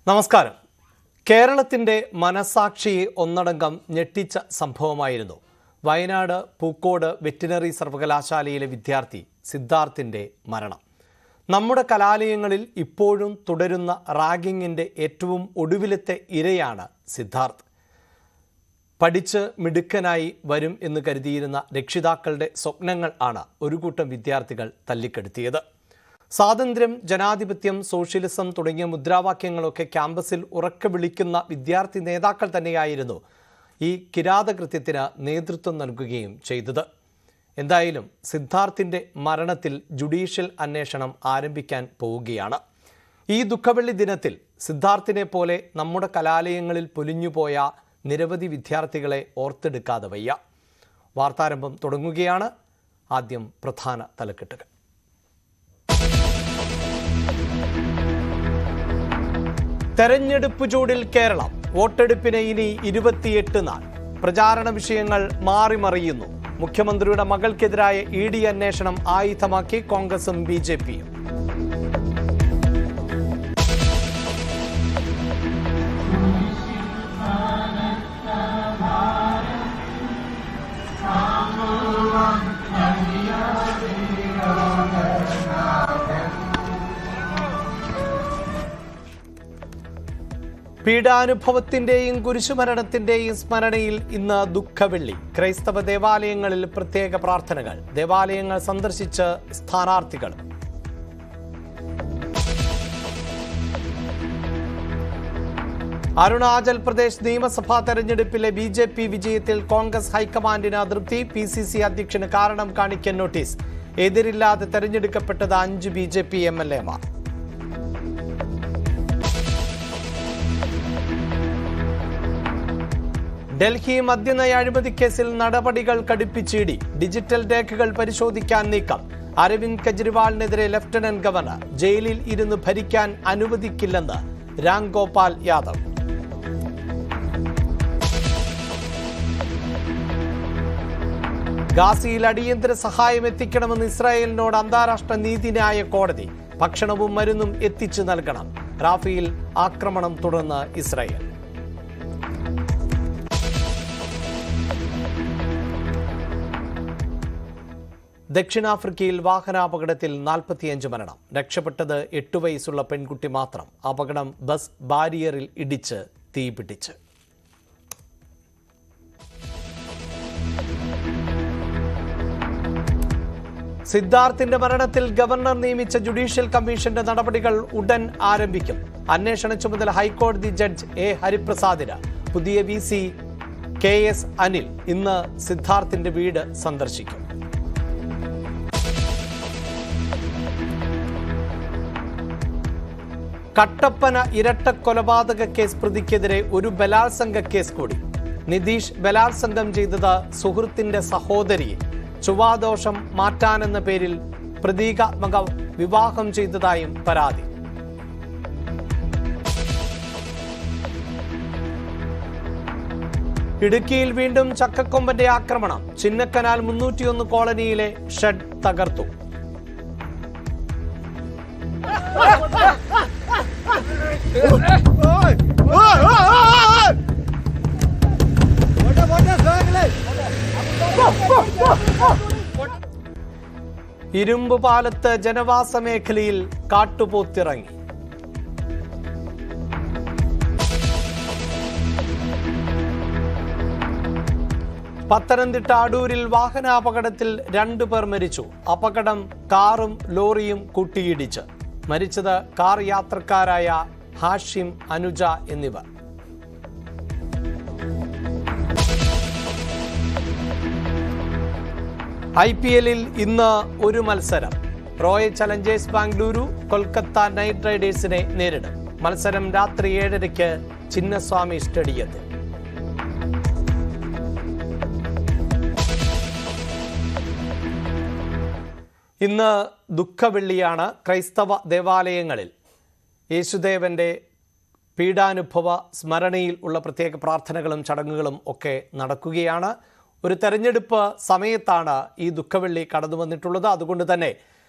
നമസ്കാരം. കേരളത്തിൻ്റെ മനസാക്ഷിയെ ഒന്നടങ്കം ഞെട്ടിച്ച സംഭവമായിരുന്നു വയനാട് പൂക്കോട് വെറ്റിനറി സർവകലാശാലയിലെ വിദ്യാർത്ഥി സിദ്ധാർത്ഥിൻ്റെ മരണം. നമ്മുടെ കലാലയങ്ങളിൽ ഇപ്പോഴും തുടരുന്ന റാഗിങ്ങിൻ്റെ ഏറ്റവും ഒടുവിലത്തെ ഇരയാണ് സിദ്ധാർത്ഥ്. പഠിച്ച് മിടുക്കനായി വരും എന്ന് കരുതിയിരുന്ന രക്ഷിതാക്കളുടെ സ്വപ്നങ്ങൾ ആണ് ഒരു കൂട്ടം വിദ്യാർത്ഥികൾ തല്ലിക്കെടുത്തിയത്. സ്വാതന്ത്ര്യം, ജനാധിപത്യം, സോഷ്യലിസം തുടങ്ങിയ മുദ്രാവാക്യങ്ങളൊക്കെ ക്യാമ്പസിൽ ഉറക്കെ വിളിക്കുന്ന വിദ്യാർത്ഥി നേതാക്കൾ തന്നെയായിരുന്നു ഈ കിരാതകൃത്യത്തിന് നേതൃത്വം നൽകുകയും ചെയ്തത്. എന്തായാലും സിദ്ധാർത്ഥിൻ്റെ മരണത്തിൽ ജുഡീഷ്യൽ അന്വേഷണം ആരംഭിക്കാൻ പോവുകയാണ്. ഈ ദുഃഖവെള്ളി ദിനത്തിൽ സിദ്ധാർത്ഥിനെ പോലെ നമ്മുടെ കലാലയങ്ങളിൽ പൊലിഞ്ഞുപോയ നിരവധി വിദ്യാർത്ഥികളെ ഓർത്തെടുക്കാതെ വയ്യ. വാർത്താരംഭം തുടങ്ങുകയാണ്. ആദ്യം പ്രധാന തലക്കെട്ടുകൾ. തെരഞ്ഞെടുപ്പ് ചൂടിൽ കേരളം. വോട്ടെടുപ്പിന് ഇനി 28 നാൾ. പ്രചാരണ വിഷയങ്ങൾ മാറിമറിയുന്നു. മുഖ്യമന്ത്രിയുടെ മകൾക്കെതിരായ ED അന്വേഷണം ആയുധമാക്കി കോൺഗ്രസും BJPയും. പീഡാനുഭവത്തിൻ്റെയും കുരിശുമരണത്തിൻ്റെയും സ്മരണയിൽ ഇന്ന് ദുഃഖവെള്ളി. ക്രൈസ്തവ ദേവാലയങ്ങളിൽ പ്രത്യേക പ്രാർത്ഥനകൾ. ദേവാലയങ്ങൾ സന്ദർശിച്ച് സ്ഥാനാർത്ഥികൾ. അരുണാചൽ പ്രദേശ് നിയമസഭാ തെരഞ്ഞെടുപ്പിലെ BJP വിജയത്തിൽ കോൺഗ്രസ് ഹൈക്കമാൻഡിന് അതൃപ്തി. PCC അധ്യക്ഷന് കാരണം കാണിക്കൽ നോട്ടീസ്. എതിരില്ലാതെ തെരഞ്ഞെടുക്കപ്പെട്ടത് 5 BJP MLA മാർ. ഡൽഹി മദ്യനയ അഴിമതി കേസിൽ നടപടികൾ കടുപ്പിച്ചിടി. ഡിജിറ്റൽ രേഖകൾ പരിശോധിക്കാൻ നീക്കം. അരവിന്ദ് കെജ്രിവാളിനെതിരെ ലഫ്റ്റനന്റ് ഗവർണർ. ജയിലിൽ ഇരുന്ന് ഭരിക്കാൻ അനുവദിക്കില്ലെന്ന് രാം ഗോപാൽ യാദവ്. ഗാസയിൽ അടിയന്തര സഹായം എത്തിക്കണമെന്ന് ഇസ്രായേലിനോട് അന്താരാഷ്ട്ര നീതിന്യായ കോടതി. ഭക്ഷണവും മരുന്നും എത്തിച്ചു നൽകണം. റാഫയിൽ ആക്രമണം തുടർന്ന് ഇസ്രായേൽ. ദക്ഷിണാഫ്രിക്കയിൽ വാഹനാപകടത്തിൽ 45 മരണം. രക്ഷപ്പെട്ടത് 8 വയസ്സുള്ള പെൺകുട്ടി മാത്രം. അപകടം ബസ് ബാരിയറിൽ ഇടിച്ച് തീപിടിച്ച്. സിദ്ധാർത്ഥിന്റെ മരണത്തിൽ ഗവർണർ നിയമിച്ച ജുഡീഷ്യൽ കമ്മീഷന്റെ നടപടികൾ ഉടൻ ആരംഭിക്കും. അന്വേഷണ ചുമതല ഹൈക്കോടതി ജഡ്ജ് A. ഹരിപ്രസാദിന്. പുതിയ VC KS അനിൽ ഇന്ന് സിദ്ധാർത്ഥിന്റെ വീട് സന്ദർശിക്കും. കട്ടപ്പന ഇരട്ട കൊലപാതക കേസ് പ്രതിക്കെതിരെ ഒരു ബലാത്സംഗ കേസ് കൂടി. നിതീഷ് ബലാത്സംഗം ചെയ്തത് സുഹൃത്തിന്റെ സഹോദരിയെ. ചൊവ്വാദോഷം മാറ്റാനെന്ന പേരിൽ പ്രതീകാത്മക വിവാഹം ചെയ്തതായും പരാതി. ഇടുക്കിയിൽ വീണ്ടും ചക്കക്കൊമ്പന്റെ ആക്രമണം. ചിന്നക്കനാൽ 301 കോളനിയിലെ ഷെഡ് തകർത്തു. ഇരുമ്പുപാലത്ത് ജനവാസ മേഖലയിൽ കാട്ടുപോത്തിറങ്ങി. പത്തനംതിട്ട അടൂരിൽ വാഹനാപകടത്തിൽ 2 പേർ മരിച്ചു. അപകടം കാറും ലോറിയും കൂട്ടിയിടിച്ച്. മരിച്ചത് കാർ യാത്രക്കാരായ ഹാഷിം, അനുജ എന്നിവർ. IPL-ൽ ഇന്ന് ഒരു മത്സരം. Royal Challengers Bengaluru Kolkata night റൈഡേഴ്സിനെ നേരിടും. മത്സരം രാത്രി 7:30 ചിന്നസ്വാമി സ്റ്റേഡിയത്തിൽ. ഇന്ന് ദുഃഖവെള്ളിയാണ്. ക്രൈസ്തവ ദേവാലയങ്ങളിൽ യേശുദേവന്റെ പീഡാനുഭവ സ്മരണയിൽ ഉള്ള പ്രത്യേക പ്രാർത്ഥനകളും ചടങ്ങുകളും ഒക്കെ നടക്കുകയാണ്. ഒരു തെരഞ്ഞെടുപ്പ് സമയത്താണ് ഈ ദുഃഖവെള്ളി കടന്നു വന്നിട്ടുള്ളത്. അതുകൊണ്ട് തന്നെ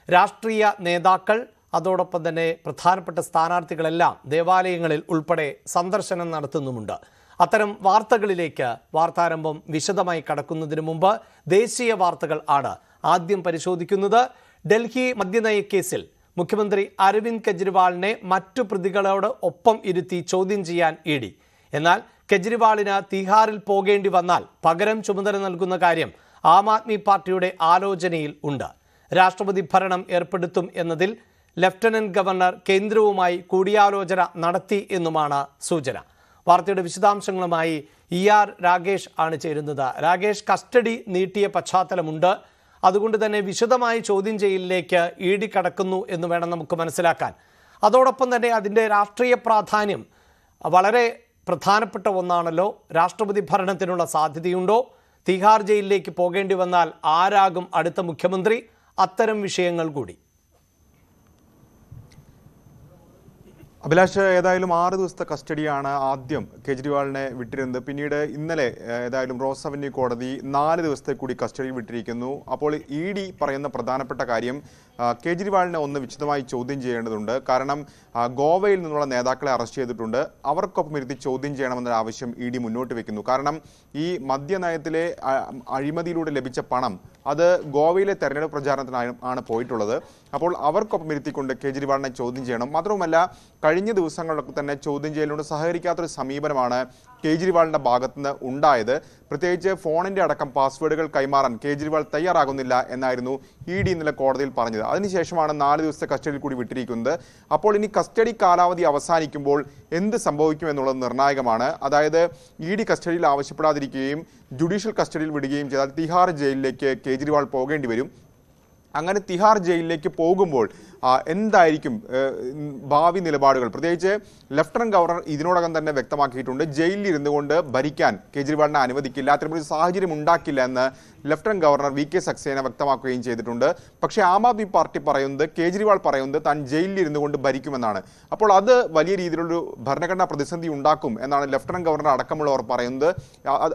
രാഷ്ട്രീയ നേതാക്കൾ, അതോടൊപ്പം തന്നെ പ്രധാനപ്പെട്ട സ്ഥാനാർത്ഥികളെല്ലാം ദേവാലയങ്ങളിൽ ഉൾപ്പെടെ സന്ദർശനം നടത്തുന്നുമുണ്ട്. അത്തരം വാർത്തകളിലേക്ക് വാർത്താരംഭം വിശദമായി കടക്കുന്നതിന് മുമ്പ് ദേശീയ വാർത്തകൾ ആണ് ആദ്യം പരിശോധിക്കുന്നത്. ഡൽഹി മദ്യനയക്കേസിൽ മുഖ്യമന്ത്രി അരവിന്ദ് കെജ്രിവാളിനെ മറ്റു പ്രതികളോട് ഒപ്പം ഇരുത്തി ചോദ്യം ചെയ്യാൻ ഇഡി. എന്നാൽ കെജ്രിവാളിന് തിഹാറിൽ പോകേണ്ടി വന്നാൽ പകരം ചുമതല നൽകുന്ന കാര്യം ആം ആദ്മി പാർട്ടിയുടെ ആലോചനയിൽ ഉണ്ട്. രാഷ്ട്രപതി ഭരണം ഏർപ്പെടുത്തും എന്നതിൽ ലഫ്റ്റനന്റ് ഗവർണർ കേന്ദ്രവുമായി കൂടിയാലോചന നടത്തി എന്നുമാണ് സൂചന. വാർത്തയുടെ വിശദാംശങ്ങളുമായി ER രാഗേഷ് ആണ് ചേരുന്നത്. രാഗേഷ്, കസ്റ്റഡി നീട്ടിയ പശ്ചാത്തലമുണ്ട്, അതുകൊണ്ട് തന്നെ വിശദമായി ചോദ്യം ചെയ്യലിലേക്ക് ഇഡി കടക്കുന്നു എന്ന് വേണം നമുക്ക് മനസ്സിലാക്കാൻ. അതോടൊപ്പം തന്നെ അതിൻ്റെ രാഷ്ട്രീയ പ്രാധാന്യം വളരെ പ്രധാനപ്പെട്ട ഒന്നാണല്ലോ. രാഷ്ട്രപതി ഭരണത്തിനുള്ള സാധ്യതയുണ്ടോ? തിഹാർ ജയിലിലേക്ക് പോകേണ്ടി വന്നാൽ ആരാകും അടുത്ത മുഖ്യമന്ത്രി? അത്തരം വിഷയങ്ങൾ കൂടി. അഭിലാഷ്, ഏതായാലും 6 ദിവസത്തെ കസ്റ്റഡിയാണ് ആദ്യം കേജ്രിവാളിനെ വിട്ടിരുന്നത്. പിന്നീട് ഇന്നലെ ഏതായാലും റോസ് അവന്യൂ കോടതി 4 ദിവസത്തെ കൂടി കസ്റ്റഡിയിൽ വിട്ടിരിക്കുന്നു. അപ്പോൾ ഇഡി പറയുന്ന പ്രധാനപ്പെട്ട കാര്യം കേജ്രിവാളിനെ ഒന്ന് വിശദമായി ചോദ്യം ചെയ്യേണ്ടതുണ്ട്. കാരണം ഗോവയിൽ നിന്നുള്ള നേതാക്കളെ അറസ്റ്റ് ചെയ്തിട്ടുണ്ട്, അവർക്കൊപ്പം ഇരുത്തി ചോദ്യം ചെയ്യണമെന്നൊരു ആവശ്യം ഇഡി മുന്നോട്ട് വെക്കുന്നു. കാരണം ഈ മദ്യനയത്തിലെ അഴിമതിയിലൂടെ ലഭിച്ച പണം അത് ഗോവയിലെ തെരഞ്ഞെടുപ്പ് പ്രചാരണത്തിനാണ് പോയിട്ടുള്ളത്. അപ്പോൾ അവർക്കൊപ്പം ഇരുത്തിക്കൊണ്ട് കേജ്രിവാളിനെ ചോദ്യം ചെയ്യണം. മാത്രവുമല്ല, കഴിഞ്ഞ ദിവസങ്ങളിലൊക്കെ തന്നെ ചോദ്യം ചെയ്യലിനോട് സഹകരിക്കാത്തൊരു സമീപനമാണ് കേജ്രിവാളിൻ്റെ ഭാഗത്തുനിന്ന് ഉണ്ടായത്. പ്രത്യേകിച്ച് ഫോണിൻ്റെ അടക്കം പാസ്വേഡുകൾ കൈമാറാൻ കേജ്രിവാൾ തയ്യാറാകുന്നില്ല എന്നായിരുന്നു ഇഡി ഇന്നലെ കോടതിയിൽ പറഞ്ഞത്. അതിനുശേഷമാണ് 4 ദിവസത്തെ കസ്റ്റഡിയിൽ കൂടി വിട്ടിരിക്കുന്നത്. അപ്പോൾ ഇനി കസ്റ്റഡി കാലാവധി അവസാനിക്കുമ്പോൾ എന്ത് സംഭവിക്കുമെന്നുള്ളത് നിർണായകമാണ്. അതായത് ഇഡി കസ്റ്റഡിയിൽ ആവശ്യപ്പെടാതിരിക്കുകയും ജുഡീഷ്യൽ കസ്റ്റഡിയിൽ വിടുകയും ചെയ്താൽ തിഹാർ ജയിലിലേക്ക് കേജ്രിവാൾ പോകേണ്ടി വരും. അങ്ങനെ തിഹാർ ജയിലിലേക്ക് പോകുമ്പോൾ എന്തായിരിക്കും ഭാവി നിലപാടുകൾ? പ്രത്യേകിച്ച് ലഫ്റ്റനന്റ് ഗവർണർ ഇതിനോടകം തന്നെ വ്യക്തമാക്കിയിട്ടുണ്ട്, ജയിലിൽ ഇരുന്നു കൊണ്ട് ഭരിക്കാൻ കേജ്രിവാളിനെ അനുവദിക്കില്ല, അത്തരമൊരു സാഹചര്യം ഉണ്ടാക്കില്ല എന്ന് ലഫ്റ്റനന്റ് ഗവർണർ VK സക്സേന വ്യക്തമാക്കുകയും ചെയ്തിട്ടുണ്ട്. പക്ഷേ ആം ആദ്മി പാർട്ടി പറയുന്നത്, കേജ്രിവാൾ പറയുന്നത് താൻ ജയിലിൽ ഇരുന്നു കൊണ്ട് ഭരിക്കുമെന്നാണ്. അപ്പോൾ അത് വലിയ രീതിയിലുള്ളൊരു ഭരണഘടനാ പ്രതിസന്ധി ഉണ്ടാക്കും എന്നാണ് ലഫ്റ്റനന്റ് ഗവർണർ അടക്കമുള്ളവർ പറയുന്നത്.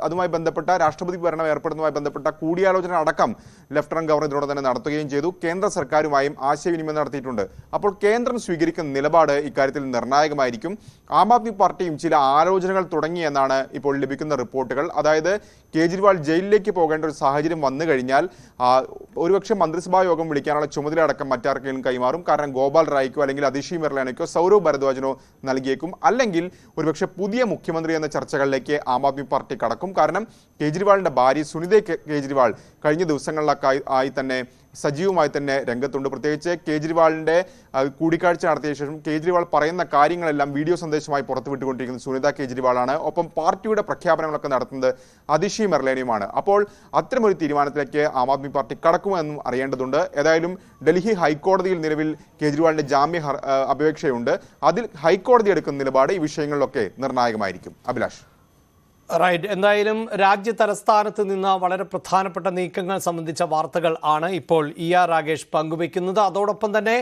അതുമായി ബന്ധപ്പെട്ട രാഷ്ട്രപതി ഭരണം ഏർപ്പെടുന്നതുമായി ബന്ധപ്പെട്ട കൂടിയാലോചന അടക്കം ലഫ്റ്റനന്റ് ഗവർണർ ഇതിനോട് തന്നെ നടത്തുകയും ചെയ്തു. കേന്ദ്ര സർക്കാരുമായും ആശയവിനിമയം നടത്തിയിട്ടുണ്ട്. അപ്പോൾ കേന്ദ്രം സ്വീകരിക്കുന്ന നിലപാട് ഇക്കാര്യത്തിൽ നിർണായകമായിരിക്കും. ആം ആദ്മി പാർട്ടിയും ചില ആലോചനകൾ തുടങ്ങിയെന്നാണ് ഇപ്പോൾ ലഭിക്കുന്ന റിപ്പോർട്ടുകൾ. അതായത് കേജ്രിവാൾ ജയിലിലേക്ക് പോകേണ്ട ഒരു സാഹചര്യം വന്നു കഴിഞ്ഞാൽ ഒരുപക്ഷെ മന്ത്രിസഭാ യോഗം വിളിക്കാനുള്ള ചുമതല അടക്കം മറ്റാർക്കെങ്കിലും കൈമാറും. കാരണം ഗോപാൽ റായ്ക്കോ അല്ലെങ്കിൽ അതിഷി മെർലാനയ്ക്കോ സൗരവ് ഭരദ്വാജിനോ നൽകിയേക്കും. അല്ലെങ്കിൽ ഒരുപക്ഷെ പുതിയ മുഖ്യമന്ത്രി എന്ന ചർച്ചകളിലേക്ക് ആം ആദ്മി പാർട്ടി കടക്കും. കാരണം കേജ്രിവാളിന്റെ ഭാര്യ സുനിത കേജ്രിവാൾ കഴിഞ്ഞ ദിവസങ്ങളിലൊക്കെ ആയി തന്നെ സജീവമായി തന്നെ രംഗത്തുണ്ട്. പ്രത്യേകിച്ച് കേജ്രിവാളിന്റെ കൂടിക്കാഴ്ച നടത്തിയ ശേഷം കേജ്രിവാൾ പറയുന്ന കാര്യങ്ങളെല്ലാം വീഡിയോ സന്ദേശമായി പുറത്തുവിട്ടുകൊണ്ടിരിക്കുന്നത് സുനിത കേജ്രിവാളാണ്. ഒപ്പം പാർട്ടിയുടെ പ്രഖ്യാപനങ്ങളൊക്കെ നടത്തുന്നത് അതിഷി മെർലാനിയുമാണ്. അപ്പോൾ അത്തരമൊരു തീരുമാനത്തിലേക്ക് ആം ആദ്മി പാർട്ടി കടക്കുമെന്നും അറിയേണ്ടതുണ്ട്. ഏതായാലും ഡൽഹി ഹൈക്കോടതിയിൽ നിലവിൽ കേജ്രിവാളിന്റെ ജാമ്യ അപേക്ഷയുണ്ട്. അതിൽ ഹൈക്കോടതി എടുക്കുന്ന നിലപാട് ഈ വിഷയങ്ങളിലൊക്കെ നിർണായകമായിരിക്കും. അഭിലാഷ്. റൈറ്റ്. എന്തായാലും രാജ്യ തലസ്ഥാനത്ത് നിന്ന് വളരെ പ്രധാനപ്പെട്ട നീക്കങ്ങൾ സംബന്ധിച്ച വാർത്തകൾ ആണ് ഇപ്പോൾ ER രാഗേഷ് പങ്കുവയ്ക്കുന്നത്. അതോടൊപ്പം തന്നെ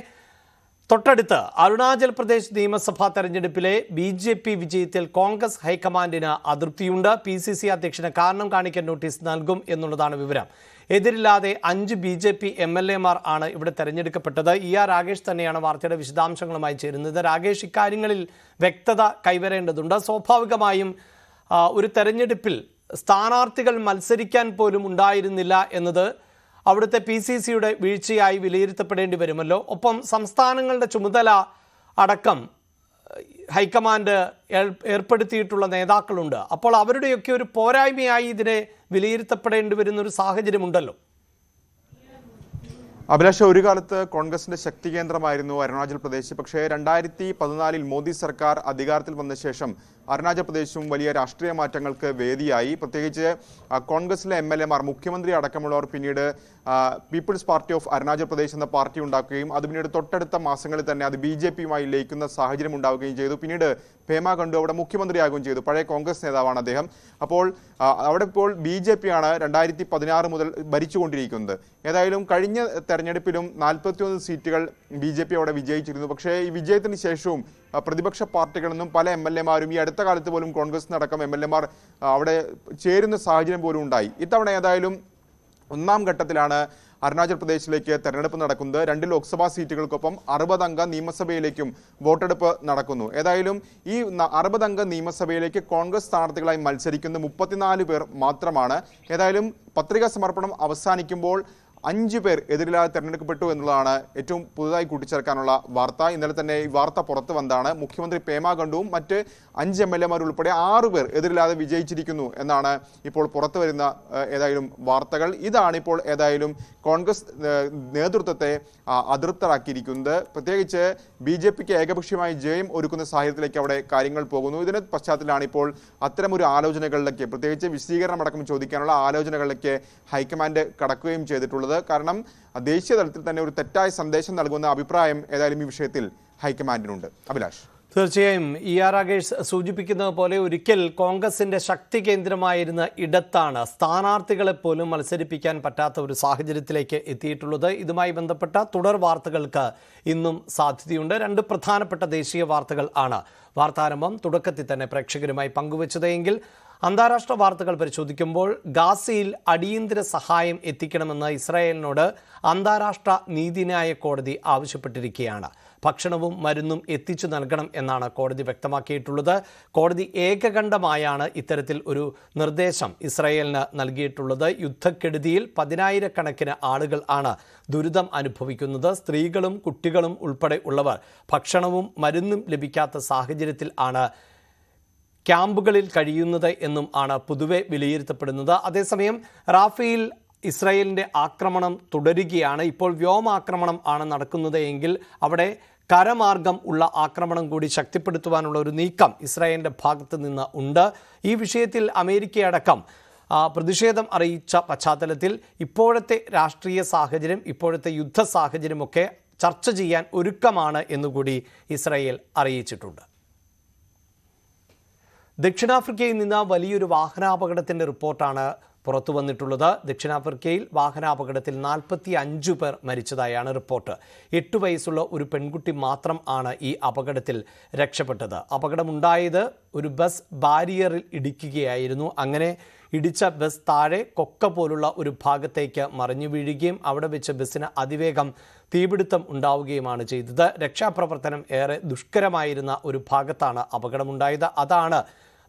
തൊട്ടടുത്ത് അരുണാചൽ പ്രദേശ് നിയമസഭാ തെരഞ്ഞെടുപ്പിലെ BJP വിജയത്തിൽ കോൺഗ്രസ് ഹൈക്കമാൻഡിന് അതൃപ്തിയുണ്ട്. PCC അധ്യക്ഷന് കാരണം കാണിക്കാൻ നോട്ടീസ് നൽകും എന്നുള്ളതാണ് വിവരം. എതിരില്ലാതെ 5 BJP MLA-മാർ ആണ് ഇവിടെ തെരഞ്ഞെടുക്കപ്പെട്ടത്. ER രാഗേഷ് തന്നെയാണ് വാർത്തയുടെ വിശദാംശങ്ങളുമായി ചേരുന്നത്. രാഗേഷ്, ഇക്കാര്യങ്ങളിൽ വ്യക്തത കൈവരേണ്ടതുണ്ട്. സ്വാഭാവികമായും ഒരു തെരഞ്ഞെടുപ്പിൽ സ്ഥാനാർത്ഥികൾ മത്സരിക്കാൻ പോലും ഉണ്ടായിരുന്നില്ല എന്നത് അവിടുത്തെ PCCയുടെ വീഴ്ചയായി വിലയിരുത്തപ്പെടേണ്ടി വരുമല്ലോ. ഒപ്പം സംസ്ഥാനങ്ങളുടെ ചുമതല അടക്കം ഹൈക്കമാൻഡ് ഏർപ്പെടുത്തിയിട്ടുള്ള നേതാക്കളുണ്ട്. അപ്പോൾ അവരുടെയൊക്കെ ഒരു പോരായ്മയായി ഇതിനെ വിലയിരുത്തപ്പെടേണ്ടി വരുന്നൊരു സാഹചര്യമുണ്ടല്ലോ. അഭിലാഷ, ഒരു കാലത്ത് കോൺഗ്രസിന്റെ ശക്തി കേന്ദ്രമായിരുന്നു അരുണാചൽ പ്രദേശ്. പക്ഷേ 2014 മോദി സർക്കാർ അധികാരത്തിൽ വന്ന ശേഷം അരുണാചൽ പ്രദേശും വലിയ രാഷ്ട്രീയ മാറ്റങ്ങൾക്ക് വേദിയായി. പ്രത്യേകിച്ച് കോൺഗ്രസിലെ MLA-മാർ, മുഖ്യമന്ത്രി അടക്കമുള്ളവർ പിന്നീട് people's party of Arunachal Pradesh എന്ന പാർട്ടി ഉണ്ടാക്കുകയും അത് പിന്നീട് തൊട്ടടുത്ത മാസങ്ങളിൽ തന്നെ അത് BJP-യുമായി ലയിക്കുന്ന സാഹചര്യം ഉണ്ടാവുകയും ചെയ്തു. പിന്നീട് പേമ ഖണ്ഡു അവിടെ മുഖ്യമന്ത്രിയാകുകയും ചെയ്തു. പഴയ കോൺഗ്രസ് നേതാവാണ് അദ്ദേഹം. അപ്പോൾ അവിടെ ഇപ്പോൾ BJP-യാണ് 2016 മുതൽ ഭരിച്ചുകൊണ്ടിരിക്കുന്നത്. ഏതായാലും കഴിഞ്ഞ തെരഞ്ഞെടുപ്പിലും 41 സീറ്റുകൾ BJP അവിടെ വിജയിച്ചിരുന്നു. പക്ഷേ ഈ വിജയത്തിന് ശേഷവും പ്രതിപക്ഷ പാർട്ടികളിൽ നിന്നും പല MLA-മാരും ഈ അടുത്ത കാലത്ത് പോലും കോൺഗ്രസിനടക്കം MLA-മാർ അവിടെ ചേരുന്ന സാഹചര്യം പോലും ഉണ്ടായി. ഇത്തവണ ഏതായാലും ഒന്നാം ഘട്ടത്തിലാണ് അരുണാചൽ പ്രദേശിലേക്ക് തെരഞ്ഞെടുപ്പ് നടക്കുന്നത്. 2 ലോക്സഭാ സീറ്റുകൾക്കൊപ്പം 60 അംഗ നിയമസഭയിലേക്കും വോട്ടെടുപ്പ് നടക്കുന്നു. ഏതായാലും ഈ 60 അംഗ നിയമസഭയിലേക്ക് കോൺഗ്രസ് സ്ഥാനാർത്ഥികളായി മത്സരിക്കുന്ന 34 പേർ മാത്രമാണ്. ഏതായാലും പത്രികാ സമർപ്പണം അവസാനിക്കുമ്പോൾ 5 പേർ എതിരില്ലാതെ തെരഞ്ഞെടുക്കപ്പെട്ടു എന്നുള്ളതാണ് ഏറ്റവും പുതുതായി കൂട്ടിച്ചേർക്കാനുള്ള വാർത്ത. ഇന്നലെ തന്നെ ഈ വാർത്ത പുറത്തു വന്നതാണ്. മുഖ്യമന്ത്രി പേമാ ഖണ്ഡുവും മറ്റ് 5 MLA ഉൾപ്പെടെ 6 പേർ എതിരില്ലാതെ വിജയിച്ചിരിക്കുന്നു എന്നാണ് ഇപ്പോൾ പുറത്തു വരുന്ന ഏതായാലും വാർത്തകൾ. ഇതാണ് ഇപ്പോൾ ഏതായാലും കോൺഗ്രസ് നേതൃത്വത്തെ അതൃപ്തരാക്കിയിരിക്കുന്നത്. പ്രത്യേകിച്ച് BJPക്ക് ഏകപക്ഷീയമായി ജയം ഒരുക്കുന്ന സാഹചര്യത്തിലേക്ക് അവിടെ കാര്യങ്ങൾ പോകുന്നു. ഇതിന് പശ്ചാത്തലത്തിലാണ് ഇപ്പോൾ അത്തരമൊരു ആലോചനകളിലേക്ക്, പ്രത്യേകിച്ച് വിശദീകരണം അടക്കം ചോദിക്കാനുള്ള ആലോചനകളിലേക്ക് ഹൈക്കമാൻഡ് കടക്കുകയും ചെയ്തിട്ടുള്ളത്. കാരണം ദേശീയ തലത്തിൽ തന്നെ ഒരു തെറ്റായ സന്ദേശം നൽകുന്ന അഭിപ്രായം ഏതായാലും ഈ വിഷയത്തിൽ ഹൈക്കമാൻഡിനുണ്ട്. അഭിലാഷ്. തീർച്ചയായും രാകേഷ് സൂചിപ്പിക്കുന്നത് പോലെ ഒരിക്കൽ കോൺഗ്രസിന്റെ ശക്തി കേന്ദ്രമായിരുന്ന ഇടത്താണ് സ്ഥാനാർത്ഥികളെ പോലും മത്സരിപ്പിക്കാൻ പറ്റാത്ത ഒരു സാഹചര്യത്തിലേക്ക് എത്തിയിട്ടുള്ളത്. ഇതുമായി ബന്ധപ്പെട്ട തുടർ വാർത്തകൾക്ക് ഇന്നും സാധ്യതയുണ്ട്. 2 പ്രധാനപ്പെട്ട ദേശീയ വാർത്തകൾ ആണ് വാർത്താരംഭം തുടക്കത്തിൽ തന്നെ പ്രേക്ഷകരുമായി പങ്കുവച്ചതെങ്കിൽ അന്താരാഷ്ട്ര വാർത്തകൾ പരിശോധിക്കുമ്പോൾ ഗാസയിൽ അടിയന്തര സഹായം എത്തിക്കണമെന്ന് ഇസ്രായേലിനോട് അന്താരാഷ്ട്ര നീതിന്യായ കോടതി ആവശ്യപ്പെട്ടിരിക്കുകയാണ്. ഭക്ഷണവും മരുന്നും എത്തിച്ചു നൽകണം എന്നാണ് കോടതി വ്യക്തമാക്കിയിട്ടുള്ളത്. കോടതി ഏകകണ്ഠമായാണ് ഇത്തരത്തിൽ ഒരു നിർദ്ദേശം ഇസ്രായേലിന് നൽകിയിട്ടുള്ളത്. യുദ്ധക്കെടുതിയിൽ 10,000-കണക്കിന് ആളുകൾ ആണ് ദുരിതം അനുഭവിക്കുന്നത്. സ്ത്രീകളും കുട്ടികളും ഉൾപ്പെടെ ഉള്ളവർ ഭക്ഷണവും മരുന്നും ലഭിക്കാത്ത സാഹചര്യത്തിൽ ആണ് ക്യാമ്പുകളിൽ കഴിയുന്നത് എന്നും ആണ് പൊതുവെ വിലയിരുത്തപ്പെടുന്നത്. അതേസമയം റാഫേൽ ഇസ്രായേലിൻ്റെ ആക്രമണം തുടരുകയാണ്. ഇപ്പോൾ വ്യോമാക്രമണം ആണ് നടക്കുന്നത് എങ്കിൽ അവിടെ കരമാർഗം ഉള്ള ആക്രമണം കൂടി ശക്തിപ്പെടുത്തുവാനുള്ള ഒരു നീക്കം ഇസ്രായേലിൻ്റെ ഭാഗത്ത് നിന്ന് ഉണ്ട്. ഈ വിഷയത്തിൽ അമേരിക്കയടക്കം പ്രതിഷേധം അറിയിച്ച പശ്ചാത്തലത്തിൽ ഇപ്പോഴത്തെ രാഷ്ട്രീയ സാഹചര്യം, ഇപ്പോഴത്തെ യുദ്ധ സാഹചര്യമൊക്കെ ചർച്ച ചെയ്യാൻ ഒരുക്കമാണ് എന്നുകൂടി ഇസ്രായേൽ അറിയിച്ചിട്ടുണ്ട്. ദക്ഷിണാഫ്രിക്കയിൽ നിന്ന് വലിയൊരു വാഹനാപകടത്തിൻ്റെ റിപ്പോർട്ടാണ് പുറത്തു വന്നിട്ടുള്ളത്. ദക്ഷിണാഫ്രിക്കയിൽ വാഹനാപകടത്തിൽ 45 പേർ മരിച്ചതായാണ് റിപ്പോർട്ട്. 8 വയസ്സുള്ള ഒരു പെൺകുട്ടി മാത്രം ആണ് ഈ അപകടത്തിൽ രക്ഷപ്പെട്ടത്. അപകടമുണ്ടായത് ഒരു ബസ് ബാരിയറിൽ ഇടിക്കുകയായിരുന്നു. അങ്ങനെ ഇടിച്ച ബസ് താഴെ കൊക്ക പോലുള്ള ഒരു ഭാഗത്തേക്ക് മറിഞ്ഞു വീഴുകയും അവിടെ വെച്ച് ബസ്സിന് അതിവേഗം തീപിടുത്തം ഉണ്ടാവുകയുമാണ് ചെയ്തത്. രക്ഷാപ്രവർത്തനം ഏറെ ദുഷ്കരമായിരുന്ന ഒരു ഭാഗത്താണ് അപകടമുണ്ടായത്. അതാണ്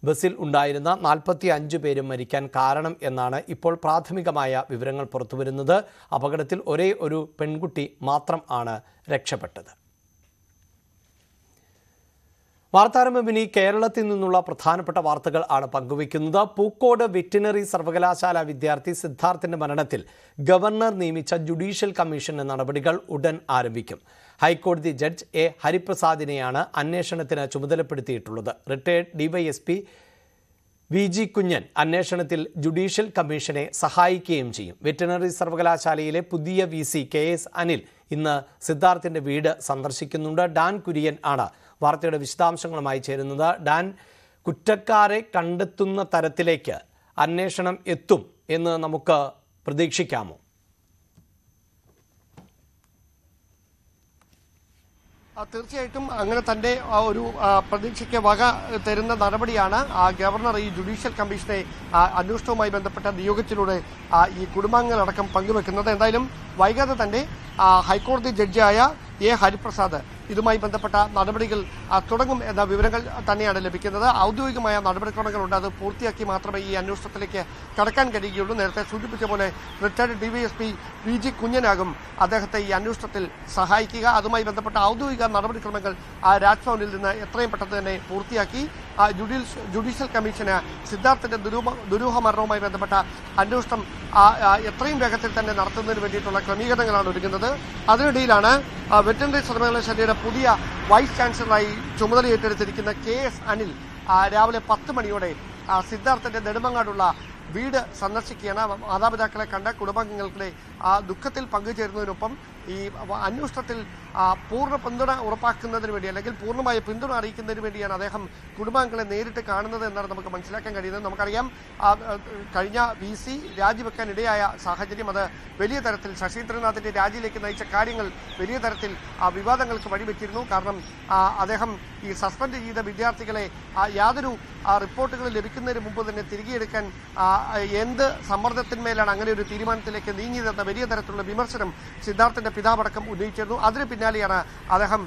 ബസ്സിൽ ഉണ്ടായിരുന്ന 45 പേരും മരിക്കാൻ കാരണം എന്നാണ് ഇപ്പോൾ പ്രാഥമികമായ വിവരങ്ങൾ പുറത്തുവരുന്നത്. അപകടത്തിൽ ഒരേ ഒരു പെൺകുട്ടി മാത്രം ആണ് രക്ഷപ്പെട്ടത്. വാർത്താരംഭം ഇനി കേരളത്തിൽ നിന്നുള്ള പ്രധാനപ്പെട്ട വാർത്തകൾ ആണ് പങ്കുവയ്ക്കുന്നത്. പൂക്കോട് വെറ്റിനറി സർവകലാശാല വിദ്യാർത്ഥി സിദ്ധാർത്ഥിന്റെ മരണത്തിൽ ഗവർണർ നിയമിച്ച ജുഡീഷ്യൽ കമ്മീഷന്റെ നടപടികൾ ഉടൻ ആരംഭിക്കും. ഹൈക്കോടതി ജഡ്ജ് എ ഹരിപ്രസാദിനെയാണ് അന്വേഷണത്തിന് ചുമതലപ്പെടുത്തിയിട്ടുള്ളത്. റിട്ടയർഡ് DYSP VG കുഞ്ഞൻ അന്വേഷണത്തിൽ ജുഡീഷ്യൽ കമ്മീഷനെ സഹായിക്കുകയും ചെയ്യും. വെറ്റിനറി സർവകലാശാലയിലെ പുതിയ VC KS അനിൽ ഇന്ന് സിദ്ധാർത്ഥിന്റെ വീട് സന്ദർശിക്കുന്നുണ്ട്. ഡാൻ കുര്യൻ ആണ് വാർത്തയുടെ വിശദാംശങ്ങളുമായി ചേരുന്നത്. ഡാൻ, കുറ്റക്കാരെ കണ്ടെത്തുന്ന തരത്തിലേക്ക് അന്വേഷണം എത്തും എന്ന് നമുക്ക് പ്രതീക്ഷിക്കാമോ? തീർച്ചയായിട്ടും അങ്ങനെ തന്നെ ഒരു പ്രതീക്ഷയ്ക്ക് വക തരുന്ന നടപടിയാണ് ഗവർണർ ഈ ജുഡീഷ്യൽ കമ്മീഷനെ അന്വേഷണവുമായി ബന്ധപ്പെട്ട നിയോഗത്തിലൂടെ ഈ കുടുംബാംഗങ്ങളടക്കം പങ്കുവെക്കുന്നത്. എന്തായാലും വൈകാതെ തന്നെ ഹൈക്കോടതി ജഡ്ജിയായ എ ഹരിപ്രസാദ് ഇതുമായി ബന്ധപ്പെട്ട നടപടികൾ തുടങ്ങും എന്ന വിവരങ്ങൾ തന്നെയാണ് ലഭിക്കുന്നത്. ഔദ്യോഗികമായ നടപടിക്രമങ്ങളുണ്ട്. അത് പൂർത്തിയാക്കി മാത്രമേ ഈ അന്വേഷണത്തിലേക്ക് കടക്കാൻ കഴിയുകയുള്ളൂ. നേരത്തെ സൂചിപ്പിച്ച പോലെ റിട്ടയർഡ് DYSP VG കുഞ്ഞനാകും അദ്ദേഹത്തെ ഈ അന്വേഷണത്തിൽ സഹായിക്കുക. അതുമായി ബന്ധപ്പെട്ട ഔദ്യോഗിക നടപടിക്രമങ്ങൾ രാജ്ഭവനിൽ നിന്ന് എത്രയും പെട്ടെന്ന് തന്നെ പൂർത്തിയാക്കി ജുഡീഷ്യൽ കമ്മീഷന് സിദ്ധാർത്ഥിന്റെ ദുരൂഹ മരണവുമായി ബന്ധപ്പെട്ട അന്വേഷണം എത്രയും വേഗത്തിൽ തന്നെ നടത്തുന്നതിന് വേണ്ടിയിട്ടുള്ള ക്രമീകരണങ്ങളാണ് ഒരുങ്ങുന്നത്. അതിനിടയിലാണ് വെറ്ററിനറി സർവകലാശാലയുടെ പുതിയ വൈസ് ചാൻസലറായി ചുമതല ഏറ്റെടുത്തിരിക്കുന്ന KS അനിൽ രാവിലെ 10 മണിയോടെ സിദ്ധാർത്ഥിന്റെ നെടുമങ്ങാടുള്ള വീട് സന്ദർശിക്കുകയാണ്. മാതാപിതാക്കളെ കണ്ട കുടുംബാംഗങ്ങളുടെ ദുഃഖത്തിൽ പങ്കുചേരുന്നതിനൊപ്പം ഈ അന്വേഷണത്തിൽ പൂർണ്ണ പിന്തുണ ഉറപ്പാക്കുന്നതിന് വേണ്ടി അല്ലെങ്കിൽ പൂർണ്ണമായ പിന്തുണ അറിയിക്കുന്നതിന് വേണ്ടിയാണ് അദ്ദേഹം കുടുംബാംഗങ്ങളെ നേരിട്ട് കാണുന്നത് എന്നാണ് നമുക്ക് മനസ്സിലാക്കാൻ കഴിയുന്നത്. നമുക്കറിയാം കഴിഞ്ഞ VC രാജിവെക്കാൻ ഇടയായ സാഹചര്യം അത് വലിയ തരത്തിൽ ശശീന്ദ്രനാഥിന്റെ രാജിയിലേക്ക് നയിച്ച കാര്യങ്ങൾ വലിയ തരത്തിൽ വിവാദങ്ങൾക്ക് വഴിവെച്ചിരുന്നു. കാരണം അദ്ദേഹം ഈ സസ്പെൻഡ് ചെയ്ത വിദ്യാർത്ഥികളെ യാതൊരു റിപ്പോർട്ടുകൾ ലഭിക്കുന്നതിന് മുമ്പ് തന്നെ തിരികെ എടുക്കാൻ എന്ത് സമ്മർദ്ദത്തിന്മേലാണ് അങ്ങനെ ഒരു തീരുമാനത്തിലേക്ക് നീങ്ങിയതെന്ന വലിയ തരത്തിലുള്ള വിമർശനം സിദ്ധാർത്ഥിന്റെ പിതാവടക്കം ഉന്നയിച്ചിരുന്നു. അതിന് പിന്നാലെയാണ് അദ്ദേഹം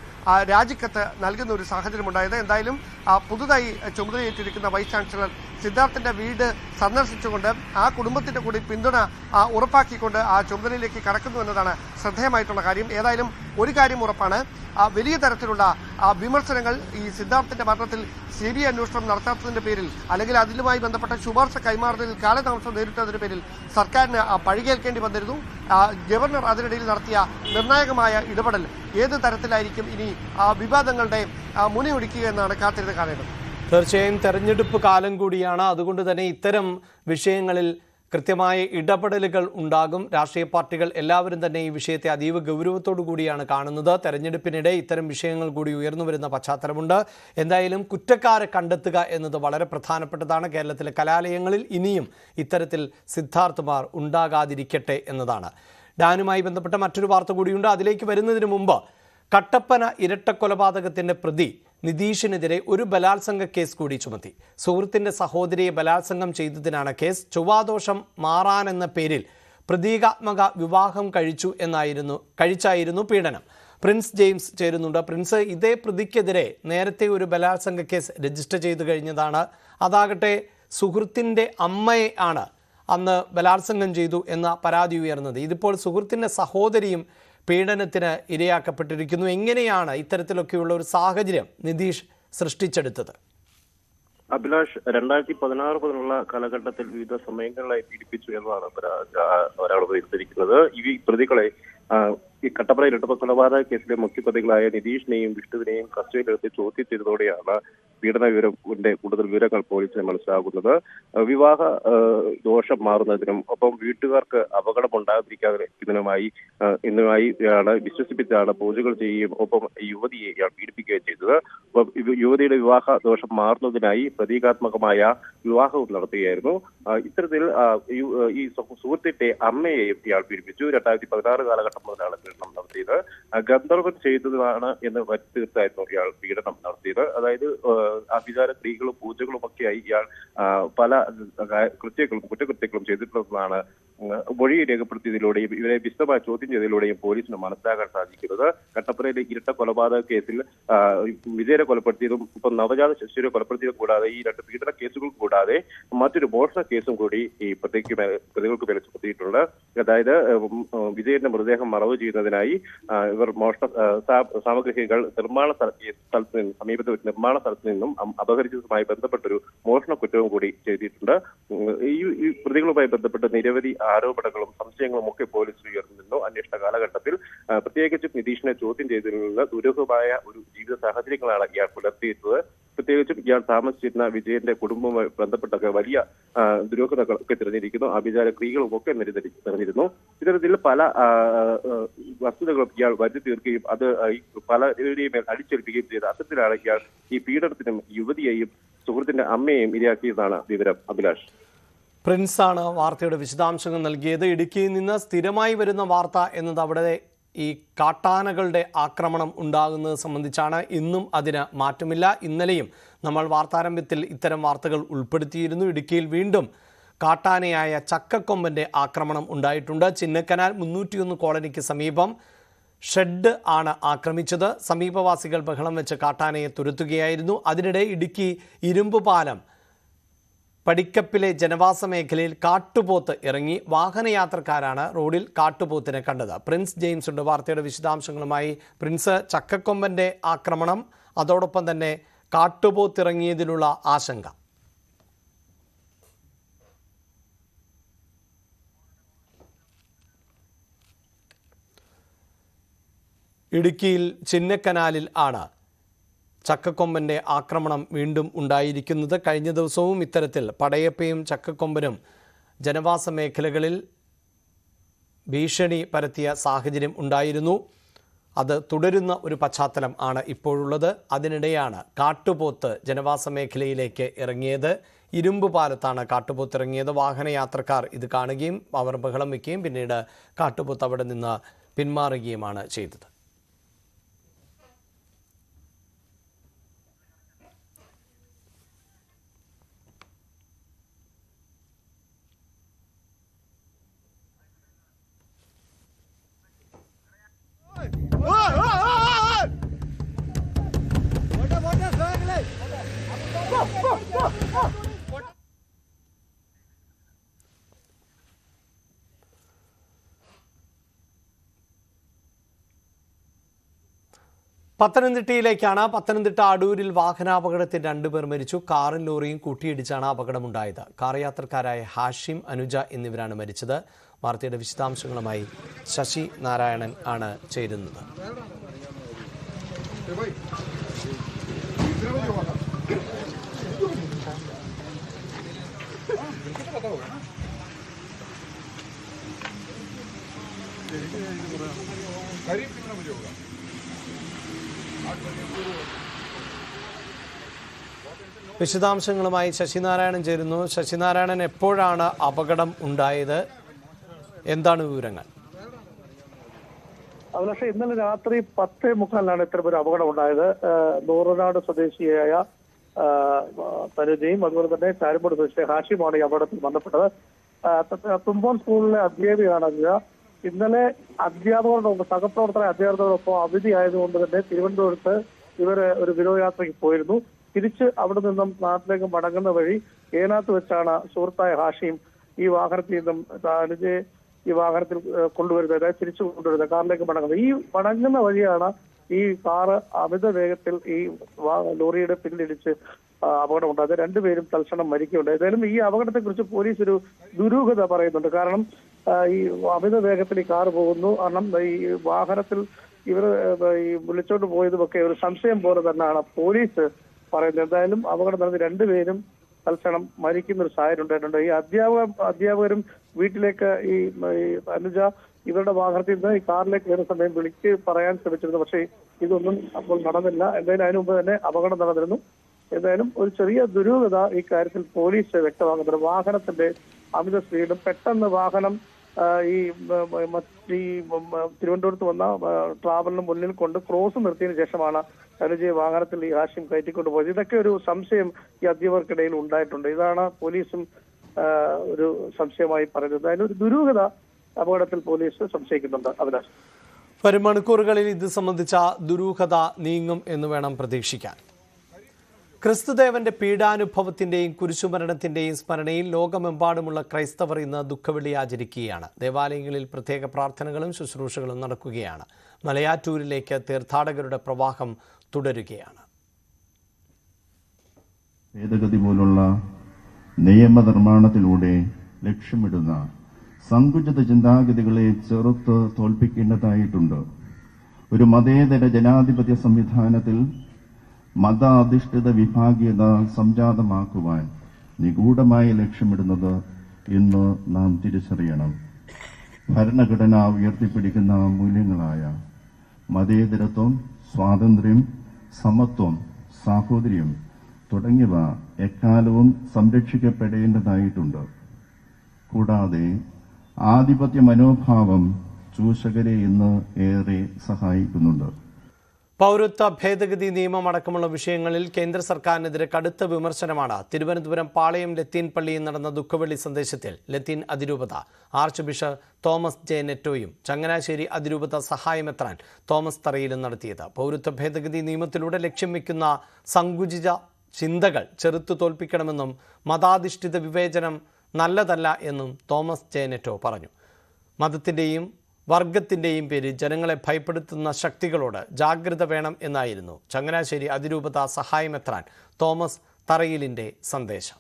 രാജിക്കത്ത് നൽകുന്ന ഒരു സാഹചര്യമുണ്ടായത്. എന്തായാലും പുതുതായി ചുമതലയേറ്റിരിക്കുന്ന വൈസ് ചാൻസലർ സിദ്ധാർത്ഥിന്റെ വീട് സന്ദർശിച്ചുകൊണ്ട് ആ കുടുംബത്തിന്റെ കൂടി പിന്തുണ ഉറപ്പാക്കിക്കൊണ്ട് ആ ചുമതലയിലേക്ക് കടക്കുന്നു എന്നതാണ് ശ്രദ്ധേയമായിട്ടുള്ള കാര്യം. ഏതായാലും ഒരു കാര്യം ഉറപ്പാണ്, വലിയ തരത്തിലുള്ള വിമർശനങ്ങൾ ഈ സിദ്ധാർത്ഥിന്റെ മരണത്തിൽ CBI അന്വേഷണം നടത്താത്തതിന്റെ പേരിൽ അല്ലെങ്കിൽ അതിലുമായി ബന്ധപ്പെട്ട ശുപാർശ കൈമാറുന്നതിൽ കാലതാമസം നേരിട്ടതിന്റെ പേരിൽ സർക്കാരിന് പഴികേൽക്കേണ്ടി വന്നിരുന്നു. ഗവർണർ അതിനിടയിൽ നടത്തിയ നിർണായകമായ ഇടപെടൽ ഏത് തരത്തിലായിരിക്കും ഇനി വിവാദങ്ങളുടെ മുനയൊടിക്കുക എന്നാണ് കാത്തിരുന്ന് കാണേണ്ടത്. തീർച്ചയായും തെരഞ്ഞെടുപ്പ് കാലം കൂടിയാണ്. അതുകൊണ്ട് തന്നെ ഇത്തരം വിഷയങ്ങളിൽ കൃത്യമായ ഇടപെടലുകൾ ഉണ്ടാകും. രാഷ്ട്രീയ പാർട്ടികൾ എല്ലാവരും തന്നെ ഈ വിഷയത്തെ അതീവ ഗൗരവത്തോടു കൂടിയാണ് കാണുന്നത്. തെരഞ്ഞെടുപ്പിനിടെ ഇത്തരം വിഷയങ്ങൾ കൂടി ഉയർന്നു വരുന്ന പശ്ചാത്തലമുണ്ട്. എന്തായാലും കുറ്റക്കാരെ കണ്ടെത്തുക എന്നത് വളരെ പ്രധാനപ്പെട്ടതാണ്. കേരളത്തിലെ കലാലയങ്ങളിൽ ഇനിയും ഇത്തരത്തിൽ സിദ്ധാർത്ഥമാർ ഉണ്ടാകാതിരിക്കട്ടെ എന്നതാണ്. ഡാനുമായി ബന്ധപ്പെട്ട മറ്റൊരു വാർത്ത കൂടിയുണ്ട്. അതിലേക്ക് വരുന്നതിന് മുമ്പ് കട്ടപ്പന ഇരട്ടക്കൊലപാതകത്തിന്റെ പ്രതി നിതീഷിനെതിരെ ഒരു ബലാത്സംഗ കേസ് കൂടി ചുമത്തി. സുഹൃത്തിന്റെ സഹോദരിയെ ബലാത്സംഗം ചെയ്തതിനാണ് കേസ്. ചൊവ്വാദോഷം മാറാനെന്ന പേരിൽ പ്രതീകാത്മക വിവാഹം കഴിച്ചായിരുന്നു പീഡനം. പ്രിൻസ് ജെയിംസ് ചേരുന്നുണ്ട്. പ്രിൻസ്, ഇതേ പ്രതിക്കെതിരെ നേരത്തെ ഒരു ബലാത്സംഗ കേസ് രജിസ്റ്റർ ചെയ്തു കഴിഞ്ഞതാണ്. അതാകട്ടെ സുഹൃത്തിൻ്റെ അമ്മയെ ആണ് അന്ന് ബലാത്സംഗം ചെയ്തു എന്ന പരാതി ഉയർന്നത്. ഇതിപ്പോൾ സുഹൃത്തിൻ്റെ സഹോദരിയും പീഡനത്തിന് ഇരയാക്കപ്പെട്ടിരിക്കുന്നു. എങ്ങനെയാണ് ഇത്തരത്തിലൊക്കെയുള്ള ഒരു സാഹചര്യം നിതീഷ് സൃഷ്ടിച്ചെടുത്തത്? അഭിലാഷ്, 2016 മുതലുള്ള കാലഘട്ടത്തിൽ വിവിധ സമയങ്ങളിലായി പീഡിപ്പിച്ചു എന്നതാണ് ഒരാൾ ഉയർത്തിരിക്കുന്നത്. ഈ പ്രതികളെ ഈ കട്ടപ്പന ഇരട്ടക്കൊലപാതക കേസിലെ മുഖ്യപ്രതികളായ നിതീഷിനെയും വിഷ്ണുവിനെയും കസ്റ്റഡിയിലെടുത്ത് ചോദ്യം ചെയ്തതോടെയാണ് പീഡന വിവരത്തിന്റെ കൂടുതൽ വിവരങ്ങൾ പോലീസിന് മനസ്സിലാകുന്നത്. വിവാഹ ദോഷം മാറുന്നതിനും ഒപ്പം വീട്ടുകാർക്ക് അപകടം ഉണ്ടാകാതിരിക്കാതിരിക്കുന്നതിനുമായി ഇയാളെ വിശ്വസിപ്പിച്ചാണ് പൂജകൾ ചെയ്യുകയും ഒപ്പം യുവതിയെ ഇയാൾ പീഡിപ്പിക്കുകയും ചെയ്തത്. ഒപ്പം യുവതിയുടെ വിവാഹ ദോഷം മാറുന്നതിനായി പ്രതീകാത്മകമായ വിവാഹവും നടത്തുകയായിരുന്നു. ഇത്തരത്തിൽ ഈ സുഹൃത്തിന്റെ അമ്മയെയും ഇയാൾ പീഡിപ്പിച്ചു. 2016 കാലഘട്ടം മുതലാണ് പീഡനം നടത്തിയത്. ഗന്ധർവൻ ചെയ്തതാണ് എന്ന് വരുത്തി തീർത്തായിരുന്നു ഇയാൾ പീഡനം നടത്തിയത്. അതായത് ആഭിചാര ക്രിയകളും പൂജകളും ഒക്കെയായി ഇയാൾ പല കുറ്റകൃത്യങ്ങളും ചെയ്തിട്ടുള്ളതാണ് മൊഴി രേഖപ്പെടുത്തിയതിലൂടെയും ഇവരെ വിശദമായി ചോദ്യം ചെയ്തതിലൂടെയും പോലീസിന് മനസ്സിലാക്കാൻ സാധിക്കുന്നത്. കട്ടപ്പനയിലെ ഇരട്ട കൊലപാതക കേസിൽ വിജയരെ കൊലപ്പെടുത്തിയതും ഇപ്പം നവജാത ശിശുരെ കൊലപ്പെടുത്തിയതും കൂടാതെ ഈ 2 പീഡന കേസുകൾ കൂടാതെ മറ്റൊരു മോഷണ കേസും കൂടി ഈ പ്രതികൾക്ക് മേലെ ചുമത്തിയിട്ടുണ്ട്. അതായത് വിജയന്റെ മൃതദേഹം മറവ് ചെയ്യുന്നതിനായി ഇവർ മോഷണ സാമഗ്രികൾ സമീപത്തെ നിർമ്മാണ സ്ഥലത്ത് നിന്നും അപഹരിച്ചതുമായി ബന്ധപ്പെട്ടൊരു മോഷണ കുറ്റവും കൂടി ചെയ്തിട്ടുണ്ട്. ഈ പ്രതികളുമായി ബന്ധപ്പെട്ട് നിരവധി ആരോപണങ്ങളും സംശയങ്ങളും ഒക്കെ പോലീസ് ഉയർന്നിരുന്നു. അന്വേഷണ കാലഘട്ടത്തിൽ പ്രത്യേകിച്ചും നിതീഷിനെ ചോദ്യം ചെയ്തതിൽ നിന്ന് ദുരൂഹമായ ഒരു ജീവിത സാഹചര്യങ്ങളാണ് ഇയാൾ പുലർത്തിയിരുന്നത്. പ്രത്യേകിച്ചും ഇയാൾ താമസിച്ചിരുന്ന വിജയന്റെ കുടുംബവുമായി ബന്ധപ്പെട്ടൊക്കെ വലിയ ദുരൂഹതകളൊക്കെ തിരഞ്ഞിരിക്കുന്നു. ആഭിചാര ക്രിയകളും ഒക്കെ നിറഞ്ഞിരുന്നു. ഇത്തരത്തിൽ പല വസ്തുതകളും ഇയാൾ വരുത്തി തീർക്കുകയും അത് പലരുടെയും മേൽ അടിച്ചേൽപ്പിക്കുകയും ചെയ്ത അത്തരത്തിലാണ് ഇയാൾ ഈ പീഡനത്തിനും യുവതിയെയും സുഹൃത്തിന്റെ അമ്മയെയും ഇരയാക്കിയതാണ് വിവരം. അഭിലാഷ്, പ്രിൻസാണ് വാർത്തയുടെ വിശദാംശങ്ങൾ നൽകിയത്. ഇടുക്കിയിൽ നിന്ന് സ്ഥിരമായി വരുന്ന വാർത്ത എന്നത് അവിടെ ഈ കാട്ടാനകളുടെ ആക്രമണം ഉണ്ടാകുന്നത് സംബന്ധിച്ചാണ്. ഇന്നും അതിന് മാറ്റമില്ല. ഇന്നലെയും നമ്മൾ വാർത്താരംഭത്തിൽ ഇത്തരം വാർത്തകൾ ഉൾപ്പെടുത്തിയിരുന്നു. ഇടുക്കിയിൽ വീണ്ടും കാട്ടാനയായ ചക്കക്കൊമ്പൻ്റെ ആക്രമണം ഉണ്ടായിട്ടുണ്ട്. ചിന്നക്കനാൽ 301 കോളനിക്ക് സമീപം ഷെഡ് ആണ് ആക്രമിച്ചത്. സമീപവാസികൾ ബഹളം വെച്ച് കാട്ടാനയെ തുരത്തുകയായിരുന്നു. അതിനിടെ ഇടുക്കി ഇരുമ്പുപാലം പടിക്കപ്പിലെ ജനവാസ മേഖലയിൽ കാട്ടുപോത്ത് ഇറങ്ങി. വാഹനയാത്രക്കാരാണ് റോഡിൽ കാട്ടുപോത്തിനെ കണ്ടത്. പ്രിൻസ് ജെയിംസ് ഉണ്ട് വാർത്തയുടെ വിശദാംശങ്ങളുമായി. പ്രിൻസ്, ചക്കക്കൊമ്പൻ്റെ ആക്രമണം, അതോടൊപ്പം തന്നെ കാട്ടുപോത്തിറങ്ങിയതിലുള്ള ആശങ്ക. ഇടുക്കിയിൽ ചിന്നക്കനാലിൽ ആണ് ചക്കക്കൊമ്പൻ്റെ ആക്രമണം വീണ്ടും ഉണ്ടായിരിക്കുന്നത്. കഴിഞ്ഞ ദിവസവും ഇത്തരത്തിൽ പടയപ്പയും ചക്കക്കൊമ്പനും ജനവാസ മേഖലകളിൽ ഭീഷണി പരത്തിയ സാഹചര്യം ഉണ്ടായിരുന്നു. അത് തുടരുന്ന ഒരു പശ്ചാത്തലം ആണ് ഇപ്പോഴുള്ളത്. അതിനിടെയാണ് കാട്ടുപോത്ത് ജനവാസ മേഖലയിലേക്ക് ഇറങ്ങിയത്. ഇരുമ്പ് പാലത്താണ് കാട്ടുപോത്ത് ഇറങ്ങിയത്. വാഹനയാത്രക്കാർ ഇത് കാണുകയും അവർ ബഹളം വയ്ക്കുകയും പിന്നീട് കാട്ടുപോത്ത് അവിടെ നിന്ന് പിന്മാറുകയുമാണ് ചെയ്തത്. പത്തനംതിട്ടയിലേക്കാണ്. പത്തനംതിട്ട അടൂരിൽ വാഹനാപകടത്തിൽ 2 പേർ മരിച്ചു. കാറും ലോറിയും കൂട്ടിയിടിച്ചാണ് അപകടമുണ്ടായത്. കാർ യാത്രക്കാരായ ഹാഷിം, അനുജ എന്നിവരാണ് മരിച്ചത്. വാർത്തയുടെ വിശദാംശങ്ങളുമായി ശശി നാരായണൻ ആണ് ചേരുന്നത്. വിശദാംശങ്ങളുമായി ശശിനാരായണൻ ചേരുന്നു. ശശിനാരായണൻ, എപ്പോഴാണ് അപകടം ഉണ്ടായത്? എന്താണ് വിവരങ്ങൾ? അഭിലാഷ്, ഇന്നലെ രാത്രി 10:45 ഇത്തരമൊരു അപകടം ഉണ്ടായത്. നൂറനാട് സ്വദേശിയായ തനുജയും അതുപോലെ തന്നെ ചാരുമൂട് സ്വദേശിയായ ഹാഷിമാണ് ഈ അപകടത്തിൽ ബന്ധപ്പെട്ടത്. തുമ്പോൺ സ്കൂളിലെ അധ്യാപികയാണ് അതിന്. ഇന്നലെ അധ്യാപകരോടൊപ്പം സഹപ്രവർത്തന അധ്യാപകരോടൊപ്പം അവധി ആയതുകൊണ്ട് തന്നെ തിരുവനന്തപുരത്ത് ഇവർ ഒരു വിനോദയാത്രയ്ക്ക് പോയിരുന്നു. തിരിച്ച് അവിടെ നിന്നും നാട്ടിലേക്ക് മടങ്ങുന്ന വഴി ഏനാത്ത് വെച്ചാണ് സുഹൃത്തായ ഹാഷിം ഈ വാഹനത്തിൽ നിന്നും അനുജയെ ഈ വാഹനത്തിൽ കൊണ്ടുവരുന്നത്, അതായത് തിരിച്ചു കൊണ്ടുവരുന്നത്, കാറിലേക്ക് മടങ്ങുന്നത്. ഈ മടങ്ങുന്ന വഴിയാണ് ഈ കാറ് അമിത വേഗത്തിൽ ഈ ലോറിയുടെ പിന്നിലിടിച്ച് അപകടം ഉണ്ടായത്. 2 പേരും തൽക്ഷണം മരിക്കുകയുണ്ട്. ഏതായാലും ഈ അപകടത്തെ കുറിച്ച് പോലീസ് ഒരു ദുരൂഹത പറയുന്നുണ്ട്. കാരണം ഈ അമിത വേഗത്തിൽ ഈ കാറ് പോകുന്നു, കാരണം ഈ വാഹനത്തിൽ ഇവർ ഈ വിളിച്ചോണ്ട് പോയതുമൊക്കെ ഒരു സംശയം പോലെ തന്നെയാണ് പോലീസ് പറയുന്നത്. എന്തായാലും അപകടം നടന്ന് 2 പേരും തൽക്ഷണം മരിക്കുന്ന ഒരു സാഹചര്യം ഉണ്ടായിട്ടുണ്ട്. ഈ അധ്യാപകരും വീട്ടിലേക്ക് ഈ അനുജ ഇവരുടെ വാഹനത്തിൽ നിന്ന് ഈ കാറിലേക്ക് കയറുന്ന സമയം വിളിച്ച് പറയാൻ ശ്രമിച്ചിരുന്നു. പക്ഷേ ഇതൊന്നും അപ്പോൾ നടന്നില്ല. എന്തായാലും അതിനു മുമ്പ് തന്നെ അപകടം നടന്നിരുന്നു. എന്തായാലും ഒരു ചെറിയ ദുരൂഹത ഈ കാര്യത്തിൽ പോലീസ് വ്യക്തമാക്കുന്നുണ്ട്. വാഹനത്തിന്റെ അമിത സ്പീഡും പെട്ടെന്ന് വാഹനം ഈ തിരുവനന്തപുരത്ത് വന്ന ട്രാവലിന് മുന്നിൽ കൊണ്ട് ക്രോസ് നിർത്തിയതിനു ശേഷമാണ് അനുജയെ വാഹനത്തിൽ ഈ ഹാഷിം കയറ്റിക്കൊണ്ട് പോയത്. ഇതൊക്കെ ഒരു സംശയം ഈ അധ്യാപകർക്കിടയിൽ ഉണ്ടായിട്ടുണ്ട്. ഇതാണ് പോലീസും ഒരു സംശയമായി പറയുന്നത്. അതിനൊരു ദുരൂഹത അപകടത്തിൽ പോലീസ് സംശയിക്കുന്നുണ്ട്. അഭിലാഷ്, വരും മണിക്കൂറുകളിൽ ഇത് സംബന്ധിച്ച ദുരൂഹത നീങ്ങും എന്ന് വേണം പ്രതീക്ഷിക്കാൻ. ക്രിസ്തുദേവന്റെ പീഡാനുഭവത്തിന്റെയും കുരിശുമരണത്തിന്റെയും സ്മരണയിൽ ലോകമെമ്പാടുമുള്ള ക്രൈസ്തവർ ഇന്ന് ദുഃഖവെള്ളി ആചരിക്കുകയാണ്. ദേവാലയങ്ങളിൽ പ്രത്യേക പ്രാർത്ഥനകളും ശുശ്രൂഷകളും നടക്കുകയാണ്. മലയാറ്റൂരിലേക്ക് തീർത്ഥാടകരുടെ പ്രവാഹം തുടരുകയാണ്. ഭേദഗതി പോലുള്ള നിയമനിർമ്മാണത്തിലൂടെ ലക്ഷ്യമിടുന്ന സങ്കുചിത ചിന്താഗതികളെ ചെറുത്ത് തോൽപ്പിക്കേണ്ടതായിട്ടുണ്ട്. ഒരു മതേതര ജനാധിപത്യ സംവിധാനത്തിൽ മതാധിഷ്ഠിത വിഭാഗീയത സംജാതമാക്കുവാൻ നിഗൂഢമായി ലക്ഷ്യമിടുന്നത് ഇന്ന് നാം തിരിച്ചറിയണം. ഭരണഘടന ഉയർത്തിപ്പിടിക്കുന്ന മൂല്യങ്ങളായ മതേതരത്വം, സ്വാതന്ത്ര്യം, സമത്വം, സാഹോദര്യം തുടങ്ങിയവ എക്കാലവും സംരക്ഷിക്കപ്പെടേണ്ടതായിട്ടുണ്ട്. കൂടാതെ ആധിപത്യ മനോഭാവം ചൂഷകരെ ഇന്ന് ഏറെ സഹായിക്കുന്നുണ്ട്. പൗരത്വ ഭേദഗതി നിയമം അടക്കമുള്ള വിഷയങ്ങളിൽ കേന്ദ്ര സർക്കാരിനെതിരെ കടുത്ത വിമർശനമാണ് തിരുവനന്തപുരം പാളയം ലത്തീൻ പള്ളിയിൽ നടന്ന ദുഃഖവെള്ളി സന്ദേശത്തിൽ ലത്തീൻ അതിരൂപത ആർച്ച് ബിഷപ്പ് തോമസ് ജെ നെറ്റോയും ചങ്ങനാശ്ശേരി അതിരൂപത സഹായമെത്രാൻ തോമസ് തറയിലും നടത്തിയത്. പൗരത്വ ഭേദഗതി നിയമത്തിലൂടെ ലക്ഷ്യം വയ്ക്കുന്ന സങ്കുചിത ചിന്തകൾ ചെറുത്തു തോൽപ്പിക്കണമെന്നും മതാധിഷ്ഠിത വിവേചനം നല്ലതല്ല എന്നും തോമസ് ജെ നെറ്റോ പറഞ്ഞു. മതത്തിൻ്റെയും വർഗത്തിൻ്റെയും പേരിൽ ജനങ്ങളെ ഭയപ്പെടുത്തുന്ന ശക്തികളോട് ജാഗ്രത വേണം എന്നായിരുന്നു ചങ്ങനാശ്ശേരി അതിരൂപത സഹായമെത്രാൻ തോമസ് തറയിലിൻ്റെ സന്ദേശം.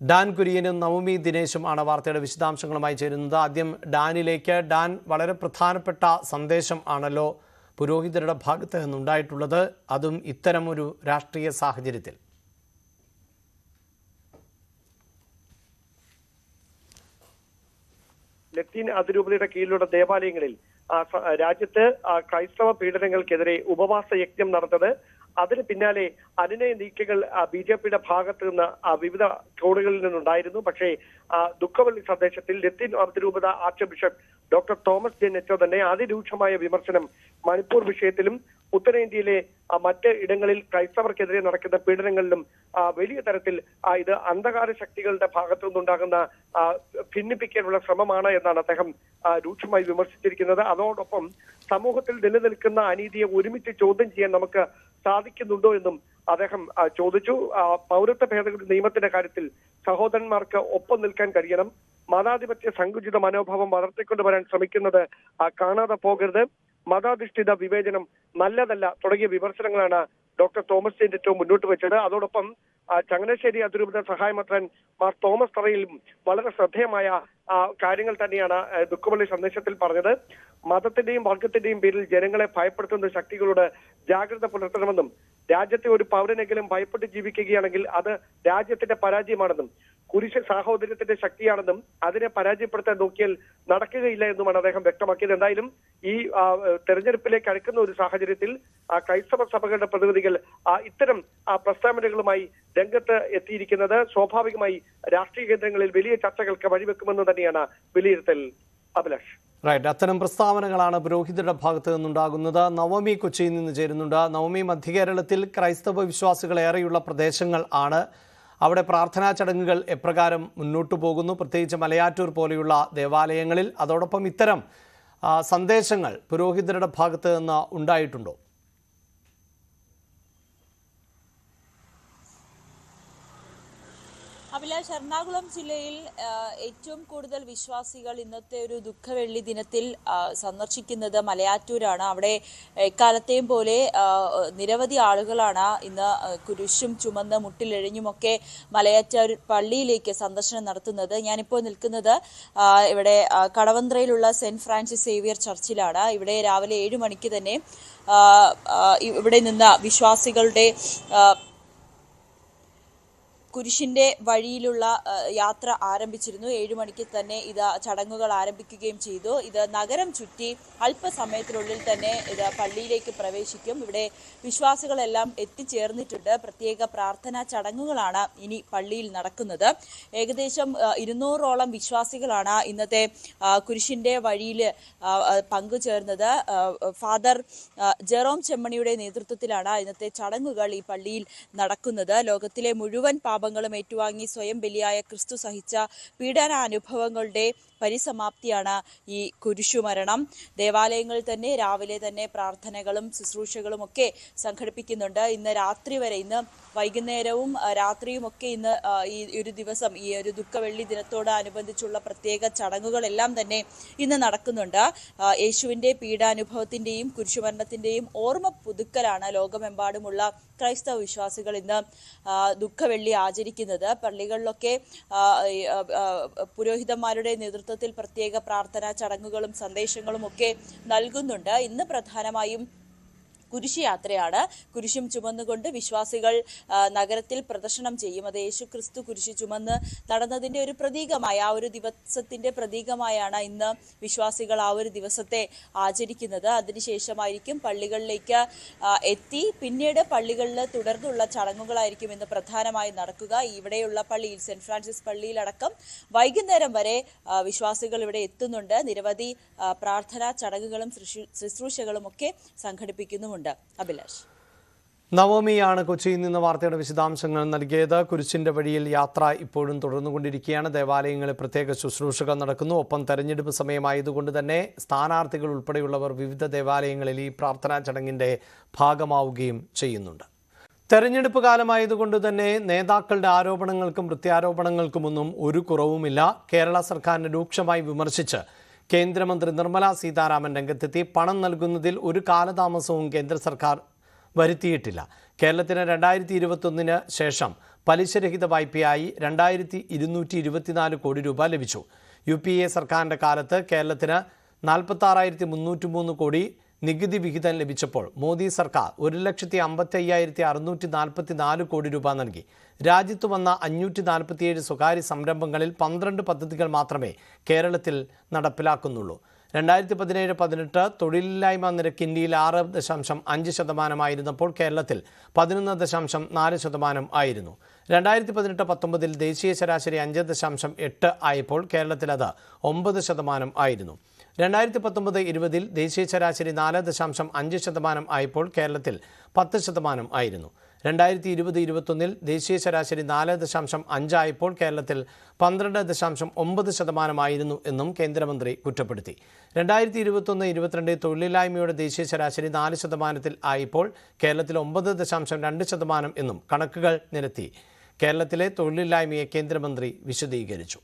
ഡാൻ കുര്യനും നവമി ദിനേശും ആണ് വാർത്തയുടെ വിശദാംശങ്ങളുമായി ചേരുന്നത്. ആദ്യം ഡാനിലേക്ക്. ഡാൻ, വളരെ പ്രധാനപ്പെട്ട സന്ദേശം ആണല്ലോ പുരോഹിതരുടെ ഭാഗത്ത് നിന്നുണ്ടായിട്ടുള്ളത്, അതും ഇത്തരമൊരു രാഷ്ട്രീയ സാഹചര്യത്തിൽ. ലത്തീൻ അതിരൂപതയുടെ കീഴിലുള്ള ദേവാലയങ്ങളിൽ രാജ്യത്ത് ക്രൈസ്തവ പീഡനങ്ങൾക്കെതിരെ ഉപവാസ യജ്ഞം നടന്നത്, അതിന് പിന്നാലെ അനുനയ നീക്കങ്ങൾ BJPയുടെ ഭാഗത്ത് നിന്ന് വിവിധ കോണുകളിൽ നിന്നുണ്ടായിരുന്നു. പക്ഷേ ദുഃഖവെള്ളി സന്ദേശത്തിൽ ലത്തീൻ അതിരൂപത archbishop doctor Thomas J Netto തന്നെ അതിരൂക്ഷമായ വിമർശനം മണിപ്പൂർ വിഷയത്തിലും ഉത്തരേന്ത്യയിലെ മറ്റ് ഇടങ്ങളിൽ ക്രൈസ്തവർക്കെതിരെ നടക്കുന്ന പീഡനങ്ങളിലും വലിയ തരത്തിൽ ഇത് അന്ധകാര ശക്തികളുടെ ഭാഗത്തു നിന്നുണ്ടാകുന്ന ഭിന്നിപ്പിക്കാനുള്ള ശ്രമമാണ് എന്നാണ് അദ്ദേഹം രൂക്ഷമായി വിമർശിച്ചിരിക്കുന്നത്. അതോടൊപ്പം സമൂഹത്തിൽ നിലനിൽക്കുന്ന അനീതിയെ ഒരുമിച്ച് ചോദ്യം ചെയ്യാൻ നമുക്ക് സാധിക്കുന്നുണ്ടോ എന്നും അദ്ദേഹം ചോദിച്ചു. പൗരത്വ ഭേദഗതി നിയമത്തിന്റെ കാര്യത്തിൽ സഹോദരന്മാർക്ക് ഒപ്പം നിൽക്കാൻ കഴിയണം. മതാധിപത്യ സങ്കുചിത മനോഭാവം വളർത്തിക്കൊണ്ടുവരാൻ ശ്രമിക്കുന്നത് കാണാതെ പോകരുത്. മതാധിഷ്ഠിത വിവേചനം നല്ലതല്ല തുടങ്ങിയ വിമർശനങ്ങളാണ് ഡോക്ടർ തോമസ് ചേറ്റവും മുന്നോട്ട് വെച്ചത്. അതോടൊപ്പം ചങ്ങനാശ്ശേരി അതിരൂപത സഹായമെത്രാൻ മാർ തോമസ് തറയിലും വളരെ ശ്രദ്ധേയമായ കാര്യങ്ങൾ തന്നെയാണ് ദുഃഖവെള്ളി സന്ദേശത്തിൽ പറഞ്ഞത്. മതത്തിന്റെയും വർഗത്തിന്റെയും പേരിൽ ജനങ്ങളെ ഭയപ്പെടുത്തുന്ന ശക്തികളോട് ജാഗ്രത പുലർത്തണമെന്നും രാജ്യത്തെ ഒരു പൗരനെങ്കിലും ഭയപ്പെട്ട് ജീവിക്കുകയാണെങ്കിൽ അത് രാജ്യത്തിന്റെ പരാജയമാണെന്നും കുരിശ് സാഹോദര്യത്തിന്റെ ശക്തിയാണെന്നും അതിനെ പരാജയപ്പെടുത്താൻ നോക്കിയാൽ നടക്കുകയില്ല എന്നുമാണ് അദ്ദേഹം വ്യക്തമാക്കിയത്. എന്തായാലും ഈ തെരഞ്ഞെടുപ്പിലേക്ക് അടുക്കുന്ന ഒരു സാഹചര്യത്തിൽ ക്രൈസ്തവ സഭകളുടെ പ്രതിനിധികൾ ഇത്തരം പ്രസ്താവനകളുമായി രംഗത്ത് എത്തിയിരിക്കുന്നത് സ്വാഭാവികമായി രാഷ്ട്രീയ കേന്ദ്രങ്ങളിൽ വലിയ ചർച്ചകൾക്ക് വഴിവെക്കുമെന്ന് തന്നെയാണ് വിലയിരുത്തൽ. അഭിലാഷ്. റൈറ്റ്, അത്തരം പ്രസ്താവനകളാണ് പുരോഹിതരുടെ ഭാഗത്ത് നിന്നുണ്ടാകുന്നത്. നവമി കൊച്ചിയിൽ നിന്ന് ചേരുന്നുണ്ട്. നവമി, മധ്യകേരളത്തിൽ ക്രൈസ്തവ വിശ്വാസികൾ ഏറെയുള്ള പ്രദേശങ്ങൾ ആണ്. അവിടെ പ്രാർത്ഥനാ ചടങ്ങുകൾ എപ്രകാരം മുന്നോട്ടു പോകുന്നു, പ്രത്യേകിച്ച് മലയാറ്റൂർ പോലെയുള്ള ദേവാലയങ്ങളിൽ? അതോടൊപ്പം ഇത്തരം സന്ദേശങ്ങൾ പുരോഹിതരുടെ ഭാഗത്ത് നിന്ന് ഉണ്ടായിട്ടുണ്ടോ? അഭിലാഷ്, എറണാകുളം ജില്ലയിൽ ഏറ്റവും കൂടുതൽ വിശ്വാസികൾ ഇന്നത്തെ ഒരു ദുഃഖവെള്ളി ദിനത്തിൽ സന്ദർശിക്കുന്നത് മലയാറ്റൂരാണ്. അവിടെ എക്കാലത്തെയും പോലെ നിരവധി ആളുകളാണ് ഇന്ന് കുരിശും ചുമന്ന് മുട്ടിലെഴിഞ്ഞുമൊക്കെ മലയാറ്റൂർ പള്ളിയിലേക്ക് സന്ദർശനം നടത്തുന്നത്. ഞാനിപ്പോൾ നിൽക്കുന്നത് ഇവിടെ കടവന്ത്രയിലുള്ള സെന്റ് ഫ്രാൻസിസ് സേവിയർ ചർച്ചിലാണ്. ഇവിടെ രാവിലെ 7 മണിക്ക് തന്നെ ഇവിടെ നിന്ന് വിശ്വാസികളുടെ കുരിശിന്റെ വഴിയിലുള്ള യാത്ര ആരംഭിച്ചിരുന്നു. 7 മണിക്ക് തന്നെ ഇത് ചടങ്ങുകൾ ആരംഭിക്കുകയും ചെയ്തു. ഇത് നഗരം ചുറ്റി അല്പസമയത്തിനുള്ളിൽ തന്നെ ഇത് പള്ളിയിലേക്ക് പ്രവേശിക്കും. ഇവിടെ വിശ്വാസികളെല്ലാം എത്തിച്ചേർന്നിട്ടുണ്ട്. പ്രത്യേക പ്രാർത്ഥനാ ചടങ്ങുകളാണ് ഇനി പള്ളിയിൽ നടക്കുന്നത്. ഏകദേശം 200ഓളം വിശ്വാസികളാണ് ഇന്നത്തെ കുരിശിന്റെ വഴിയിൽ പങ്കുചേർന്നത്. ഫാദർ ജെറോം ചെമ്മണിയുടെ നേതൃത്വത്തിലാണ് ഇന്നത്തെ ചടങ്ങുകൾ ഈ പള്ളിയിൽ നടക്കുന്നത്. ലോകത്തിലെ മുഴുവൻ പാപങ്ങളും ഏറ്റുവാങ്ങി സ്വയം ബലിയായ ക്രിസ്തു സഹിച്ച പീഡനാനുഭവങ്ങളുടെ പരിസമാപ്തിയാണ് ഈ കുരിശുമരണം. ദേവാലയങ്ങളിൽ തന്നെ രാവിലെ തന്നെ പ്രാർത്ഥനകളും ശുശ്രൂഷകളും ഒക്കെ സംഘടിപ്പിക്കുന്നുണ്ട്. ഇന്ന് രാത്രി വരെ, ഇന്ന് വൈകുന്നേരവും രാത്രിയും ഒക്കെ ഇന്ന് ഈ ഒരു ദിവസം, ഈ ഒരു ദുഃഖവെള്ളി ദിനത്തോടനുബന്ധിച്ചുള്ള പ്രത്യേക ചടങ്ങുകളെല്ലാം തന്നെ ഇന്ന് നടക്കുന്നുണ്ട്. യേശുവിൻ്റെ പീഡാനുഭവത്തിൻ്റെയും കുരിശുമരണത്തിൻ്റെയും ഓർമ്മ പുതുക്കലാണ് ലോകമെമ്പാടുമുള്ള ക്രൈസ്തവ വിശ്വാസികൾ ഇന്ന് ദുഃഖവെള്ളി ആചരിക്കുന്നത്. പള്ളികളിലൊക്കെ പുരോഹിതന്മാരുടെ നേതൃത്വത്തിൽ പ്രത്യേക പ്രാർത്ഥനാ ചടങ്ങുകളും സന്ദേശങ്ങളും ഒക്കെ നൽകുന്നുണ്ട്. ഇന്ന് പ്രധാനമായും കുരിശ് യാത്രയാണ്. കുരിശും ചുമന്നുകൊണ്ട് വിശ്വാസികൾ നഗരത്തിൽ പ്രദർശനം ചെയ്യും. അത് യേശു ക്രിസ്തു കുരിശ് ചുമന്ന് നടന്നതിൻ്റെ ഒരു പ്രതീകമായ, ആ ഒരു ദിവസത്തിൻ്റെ പ്രതീകമായാണ് ഇന്ന് വിശ്വാസികൾ ആ ഒരു ദിവസത്തെ ആചരിക്കുന്നത്. അതിനുശേഷമായിരിക്കും പള്ളികളിലേക്ക് എത്തി പിന്നീട് പള്ളികളിൽ തുടർന്നുള്ള ചടങ്ങുകളായിരിക്കും ഇന്ന് പ്രധാനമായി നടക്കുക. ഇവിടെയുള്ള പള്ളിയിൽ, സെന്റ് ഫ്രാൻസിസ് പള്ളിയിലടക്കം വൈകുന്നേരം വരെ വിശ്വാസികൾ ഇവിടെ എത്തുന്നുണ്ട്. നിരവധി പ്രാർത്ഥനാ ചടങ്ങുകളും ശുശ്രൂഷകളും ഒക്കെ സംഘടിപ്പിക്കുന്നുമുണ്ട്. അഭിലാഷ്. നവമിയാണ് കൊച്ചിയിൽ നിന്ന് വാർത്തയുടെ വിശദാംശങ്ങൾ നൽകിയത്. കുരിശിന്റെ വഴിയിൽ യാത്ര ഇപ്പോഴും തുടർന്നുകൊണ്ടിരിക്കുകയാണ്. ദേവാലയങ്ങളിൽ പ്രത്യേക ശുശ്രൂഷകൾ നടക്കുന്നു. ഒപ്പം തെരഞ്ഞെടുപ്പ് സമയമായതുകൊണ്ട് തന്നെ സ്ഥാനാർത്ഥികൾ ഉൾപ്പെടെയുള്ളവർ വിവിധ ദേവാലയങ്ങളിൽ ഈ പ്രാർത്ഥനാ ചടങ്ങിൻ്റെ ഭാഗമാവുകയും ചെയ്യുന്നുണ്ട്. തെരഞ്ഞെടുപ്പ് കാലമായതുകൊണ്ട് തന്നെ നേതാക്കളുടെ ആരോപണങ്ങൾക്കും പ്രത്യാരോപണങ്ങൾക്കുമൊന്നും ഒരു കുറവുമില്ല. കേരള സർക്കാരിനെ രൂക്ഷമായി വിമർശിച്ച് കേന്ദ്രമന്ത്രി നിർമ്മല സീതാരാമൻ രംഗത്തെത്തി. പണം നൽകുന്നതിൽ ഒരു കാലതാമസവും കേന്ദ്ര സർക്കാർ വരുത്തിയിട്ടില്ല. കേരളത്തിന് 2021 ശേഷം പലിശരഹിത വായ്പയായി 2224 കോടി രൂപ ലഭിച്ചു. UPA സർക്കാരിൻ്റെ കാലത്ത് കേരളത്തിന് 46,303 കോടി നികുതി വിഹിതം ലഭിച്ചപ്പോൾ മോദി സർക്കാർ 1,55,644 കോടി രൂപ നൽകി. രാജ്യത്ത് വന്ന 547 സ്വകാര്യ സംരംഭങ്ങളിൽ 12 പദ്ധതികൾ മാത്രമേ കേരളത്തിൽ നടപ്പിലാക്കുന്നുള്ളൂ. 2017-18 തൊഴിലില്ലായ്മ നിരക്ക് ഇന്ത്യയിൽ 6.5% കേരളത്തിൽ 11.4% ആയിരുന്നു. 2018-19 ദേശീയ ശരാശരി 5.8 ആയപ്പോൾ കേരളത്തിൽ അത് 9% ആയിരുന്നു. 2019-20 ദേശീയ ശരാശരി 4.5% ആയപ്പോൾ കേരളത്തിൽ 10% ആയിരുന്നു. 2020-21 ദേശീയ ശരാശരി 4.5 ആയപ്പോൾ കേരളത്തിൽ 12.9% എന്നും കേന്ദ്രമന്ത്രി കുറ്റപ്പെടുത്തി. 2021-22 തൊഴിലില്ലായ്മയുടെ ദേശീയ ശരാശരി 4% ആയപ്പോൾ കേരളത്തിൽ 9.2% എന്നും കണക്കുകൾ നിരത്തി. കേരളത്തിലെ തൊഴിലില്ലായ്മയെ കേന്ദ്രമന്ത്രി വിശദീകരിച്ചു.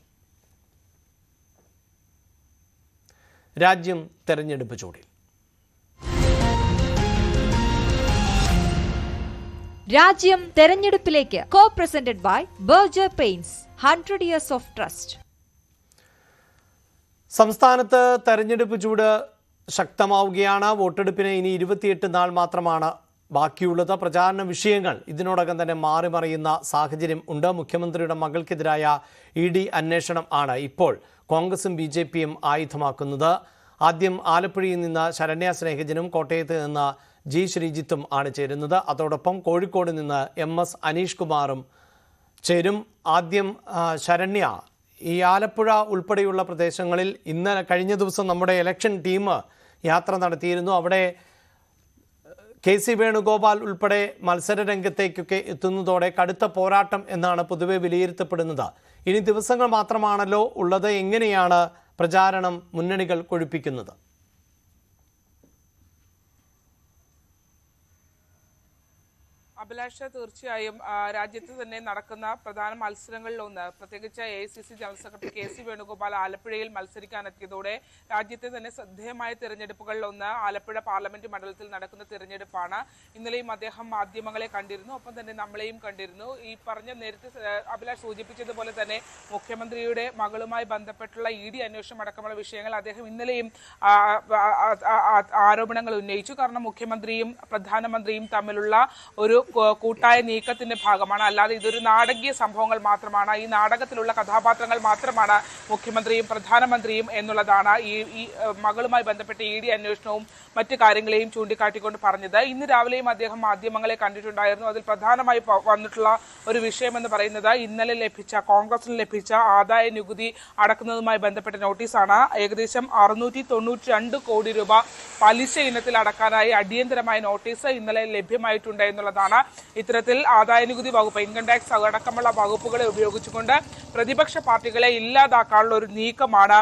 രാജ്യം തെരഞ്ഞെടുപ്പ് ചൂടിൽ. രാജ്യം തെരഞ്ഞെടുപ്പിലേക്ക്. Co presented by Berger paints, 100 years of trust. സംസ്ഥാനത്ത് തെരഞ്ഞെടുപ്പ് ചൂട് ശക്തമാവുകയാണ്. വോട്ടെടുപ്പിന് ഇനി 28 നാൾ മാത്രമാണ് ബാക്കിയുള്ളത്. പ്രചാരണ വിഷയങ്ങൾ ഇതിനോടകം തന്നെ മാറിമറിയുന്ന സാഹചര്യം ഉണ്ട്. മുഖ്യമന്ത്രിയുടെ മകൾക്കെതിരായ ED അന്വേഷണം ആണ് ഇപ്പോൾ കോൺഗ്രസും BJPയും ആയുധമാക്കുന്നത്. ആദ്യം ആലപ്പുഴയിൽ നിന്ന് ശരണ്യ സ്നേഹജനും കോട്ടയത്ത് നിന്ന് G. ശ്രീജിത്തും ആണ് ചേരുന്നത്. അതോടൊപ്പം കോഴിക്കോട് നിന്ന് MS അനീഷ് കുമാറും ചേരും. ആദ്യം ശരണ്യ, ഈ ആലപ്പുഴ ഉൾപ്പെടെയുള്ള പ്രദേശങ്ങളിൽ കഴിഞ്ഞ ദിവസം നമ്മുടെ ഇലക്ഷൻ ടീം യാത്ര നടത്തിയിരുന്നു. അവിടെ KC വേണുഗോപാൽ ഉൾപ്പെടെ മത്സര രംഗത്തേക്കൊക്കെ എത്തുന്നതോടെ കടുത്ത പോരാട്ടം എന്നാണ് പൊതുവെ വിലയിരുത്തപ്പെടുന്നത്. ഇനി ദിവസങ്ങൾ മാത്രമാണല്ലോ ഉള്ളത്. എങ്ങനെയാണ് പ്രചാരണം മുന്നണികൾ കൊഴുപ്പിക്കുന്നത്? അഭിലാഷ, തീർച്ചയായും രാജ്യത്ത് തന്നെ നടക്കുന്ന പ്രധാന മത്സരങ്ങളിലൊന്ന്, പ്രത്യേകിച്ച് AICC general secretary KC Venugopal ആലപ്പുഴയിൽ മത്സരിക്കാനെത്തിയതോടെ രാജ്യത്തെ തന്നെ ശ്രദ്ധേയമായ തിരഞ്ഞെടുപ്പുകളിലൊന്ന് ആലപ്പുഴ പാർലമെന്റ് മണ്ഡലത്തിൽ നടക്കുന്ന തിരഞ്ഞെടുപ്പാണ്. ഇന്നലെയും അദ്ദേഹം മാധ്യമങ്ങളെ കണ്ടിരുന്നു, ഒപ്പം തന്നെ നമ്മളെയും കണ്ടിരുന്നു. ഈ പറഞ്ഞ നേരത്തെ അഭിലാഷ് സൂചിപ്പിച്ചതുപോലെ തന്നെ മുഖ്യമന്ത്രിയുടെ മകളുമായി ബന്ധപ്പെട്ടുള്ള ED അന്വേഷണം അടക്കമുള്ള വിഷയങ്ങൾ അദ്ദേഹം ഇന്നലെയും ആരോപണങ്ങൾ ഉന്നയിച്ചു. കാരണം മുഖ്യമന്ത്രിയും പ്രധാനമന്ത്രിയും തമ്മിലുള്ള ഒരു കൂട്ടായ നീക്കത്തിന്റെ ഭാഗമാണ്, അല്ലാതെ ഇതൊരു നാടകീയ സംഭവങ്ങൾ മാത്രമാണ്, ഈ നാടകത്തിലുള്ള കഥാപാത്രങ്ങൾ മാത്രമാണ് മുഖ്യമന്ത്രിയും പ്രധാനമന്ത്രിയും എന്നുള്ളതാണ് ഈ മകളുമായി ബന്ധപ്പെട്ട ED അന്വേഷണവും മറ്റു കാര്യങ്ങളെയും ചൂണ്ടിക്കാട്ടിക്കൊണ്ട് പറഞ്ഞത്. ഇന്ന് രാവിലെയും അദ്ദേഹം മാധ്യമങ്ങളെ കണ്ടിട്ടുണ്ടായിരുന്നു. അതിൽ പ്രധാനമായി വന്നിട്ടുള്ള ഒരു വിഷയമെന്ന് പറയുന്നത് ഇന്നലെ കോൺഗ്രസിന് ലഭിച്ച ആദായ നികുതി അടക്കുന്നതുമായി ബന്ധപ്പെട്ട നോട്ടീസാണ്. ഏകദേശം 692 കോടി രൂപ പലിശ ഇനത്തിൽ അടക്കാനായി അടിയന്തരമായ നോട്ടീസ് ഇന്നലെ ലഭ്യമായിട്ടുണ്ട് എന്നുള്ളതാണ്. ഇത്തരത്തിൽ ആദായ നികുതി വകുപ്പ്, ഇൻകം ടാക്സ് അടക്കമുള്ള വകുപ്പുകളെ ഉപയോഗിച്ചുകൊണ്ട് പ്രതിപക്ഷ പാർട്ടികളെ ഇല്ലാതാക്കാനുള്ള ഒരു നീക്കമാണ്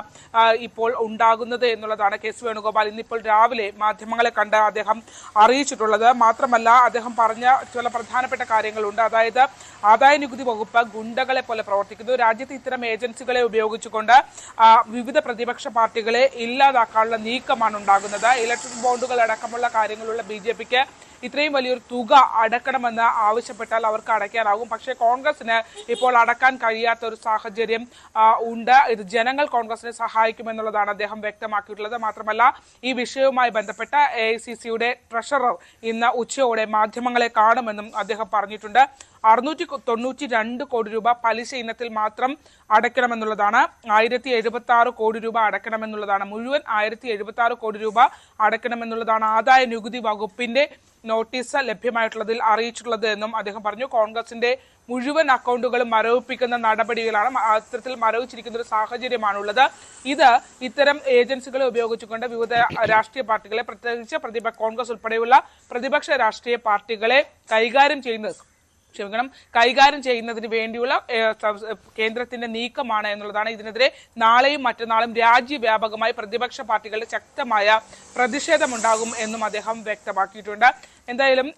ഇപ്പോൾ ഉണ്ടാകുന്നത് എന്നുള്ളതാണ് KC വേണുഗോപാൽ ഇന്നിപ്പോൾ രാവിലെ മാധ്യമങ്ങളെ കണ്ട് അദ്ദേഹം അറിയിച്ചിട്ടുള്ളത്. മാത്രമല്ല അദ്ദേഹം പറഞ്ഞ ചില പ്രധാനപ്പെട്ട കാര്യങ്ങളുണ്ട്. അതായത് ആദായ നികുതി വകുപ്പ് ഗുണ്ടകളെ പോലെ പ്രവർത്തിക്കുന്നു. രാജ്യത്ത് ഇത്തരം ഏജൻസികളെ ഉപയോഗിച്ചുകൊണ്ട് വിവിധ പ്രതിപക്ഷ പാർട്ടികളെ ഇല്ലാതാക്കാനുള്ള നീക്കമാണ് ഉണ്ടാകുന്നത്. ഇലക്ട്രിക് ബോണ്ടുകൾ അടക്കമുള്ള കാര്യങ്ങളുള്ള BJPക്ക് ഇത്രയും വലിയൊരു തുക അടക്കണമെന്ന് ആവശ്യപ്പെട്ടാൽ അവർക്ക് അടയ്ക്കാനാകും. പക്ഷേ കോൺഗ്രസിന് ഇപ്പോൾ അടക്കാൻ കഴിയാത്ത ഒരു സാഹചര്യം ഉണ്ട്. ഇത് ജനങ്ങൾ കോൺഗ്രസിനെ സഹായിക്കുമെന്നുള്ളതാണ് അദ്ദേഹം വ്യക്തമാക്കിയിട്ടുള്ളത്. മാത്രമല്ല ഈ വിഷയവുമായി ബന്ധപ്പെട്ട AICCയുടെ ട്രഷറർ ഇന്ന് ഉച്ചയോടെ മാധ്യമങ്ങളെ കാണുമെന്നും അദ്ദേഹം പറഞ്ഞിട്ടുണ്ട്. 692 കോടി രൂപ പലിശ ഇനത്തിൽ മാത്രം അടയ്ക്കണമെന്നുള്ളതാണ്. 1076 കോടി രൂപ അടയ്ക്കണമെന്നുള്ളതാണ്. മുഴുവൻ 1076 കോടി രൂപ അടയ്ക്കണമെന്നുള്ളതാണ് ആദായ നികുതി വകുപ്പിന്റെ നോട്ടീസ് ലഭ്യമായിട്ടുള്ളതിൽ അറിയിച്ചിട്ടുള്ളത് എന്നും അദ്ദേഹം പറഞ്ഞു. കോൺഗ്രസിന്റെ മുഴുവൻ അക്കൗണ്ടുകളും മരവിപ്പിക്കുന്ന നടപടികളാണ്, അത്തരത്തിൽ മരവിച്ചിരിക്കുന്ന ഒരു സാഹചര്യമാണുള്ളത്. ഇത്തരം ഏജൻസികളെ ഉപയോഗിച്ചുകൊണ്ട് വിവിധ രാഷ്ട്രീയ പാർട്ടികളെ, പ്രത്യേകിച്ച് കോൺഗ്രസ് ഉൾപ്പെടെയുള്ള പ്രതിപക്ഷ രാഷ്ട്രീയ പാർട്ടികളെ കൈകാര്യം ചെയ്യുന്നതിന് വേണ്ടിയുള്ള കേന്ദ്രത്തിന്റെ നീക്കമാണ് എന്നുള്ളതാണ്. ഇതിനെതിരെ നാളെയും മറ്റന്നാളും രാജ്യവ്യാപകമായി പ്രതിപക്ഷ പാർട്ടികളുടെ ശക്തമായ പ്രതിഷേധമുണ്ടാകും എന്നും അദ്ദേഹം വ്യക്തമാക്കിയിട്ടുണ്ട്. എന്തായാലും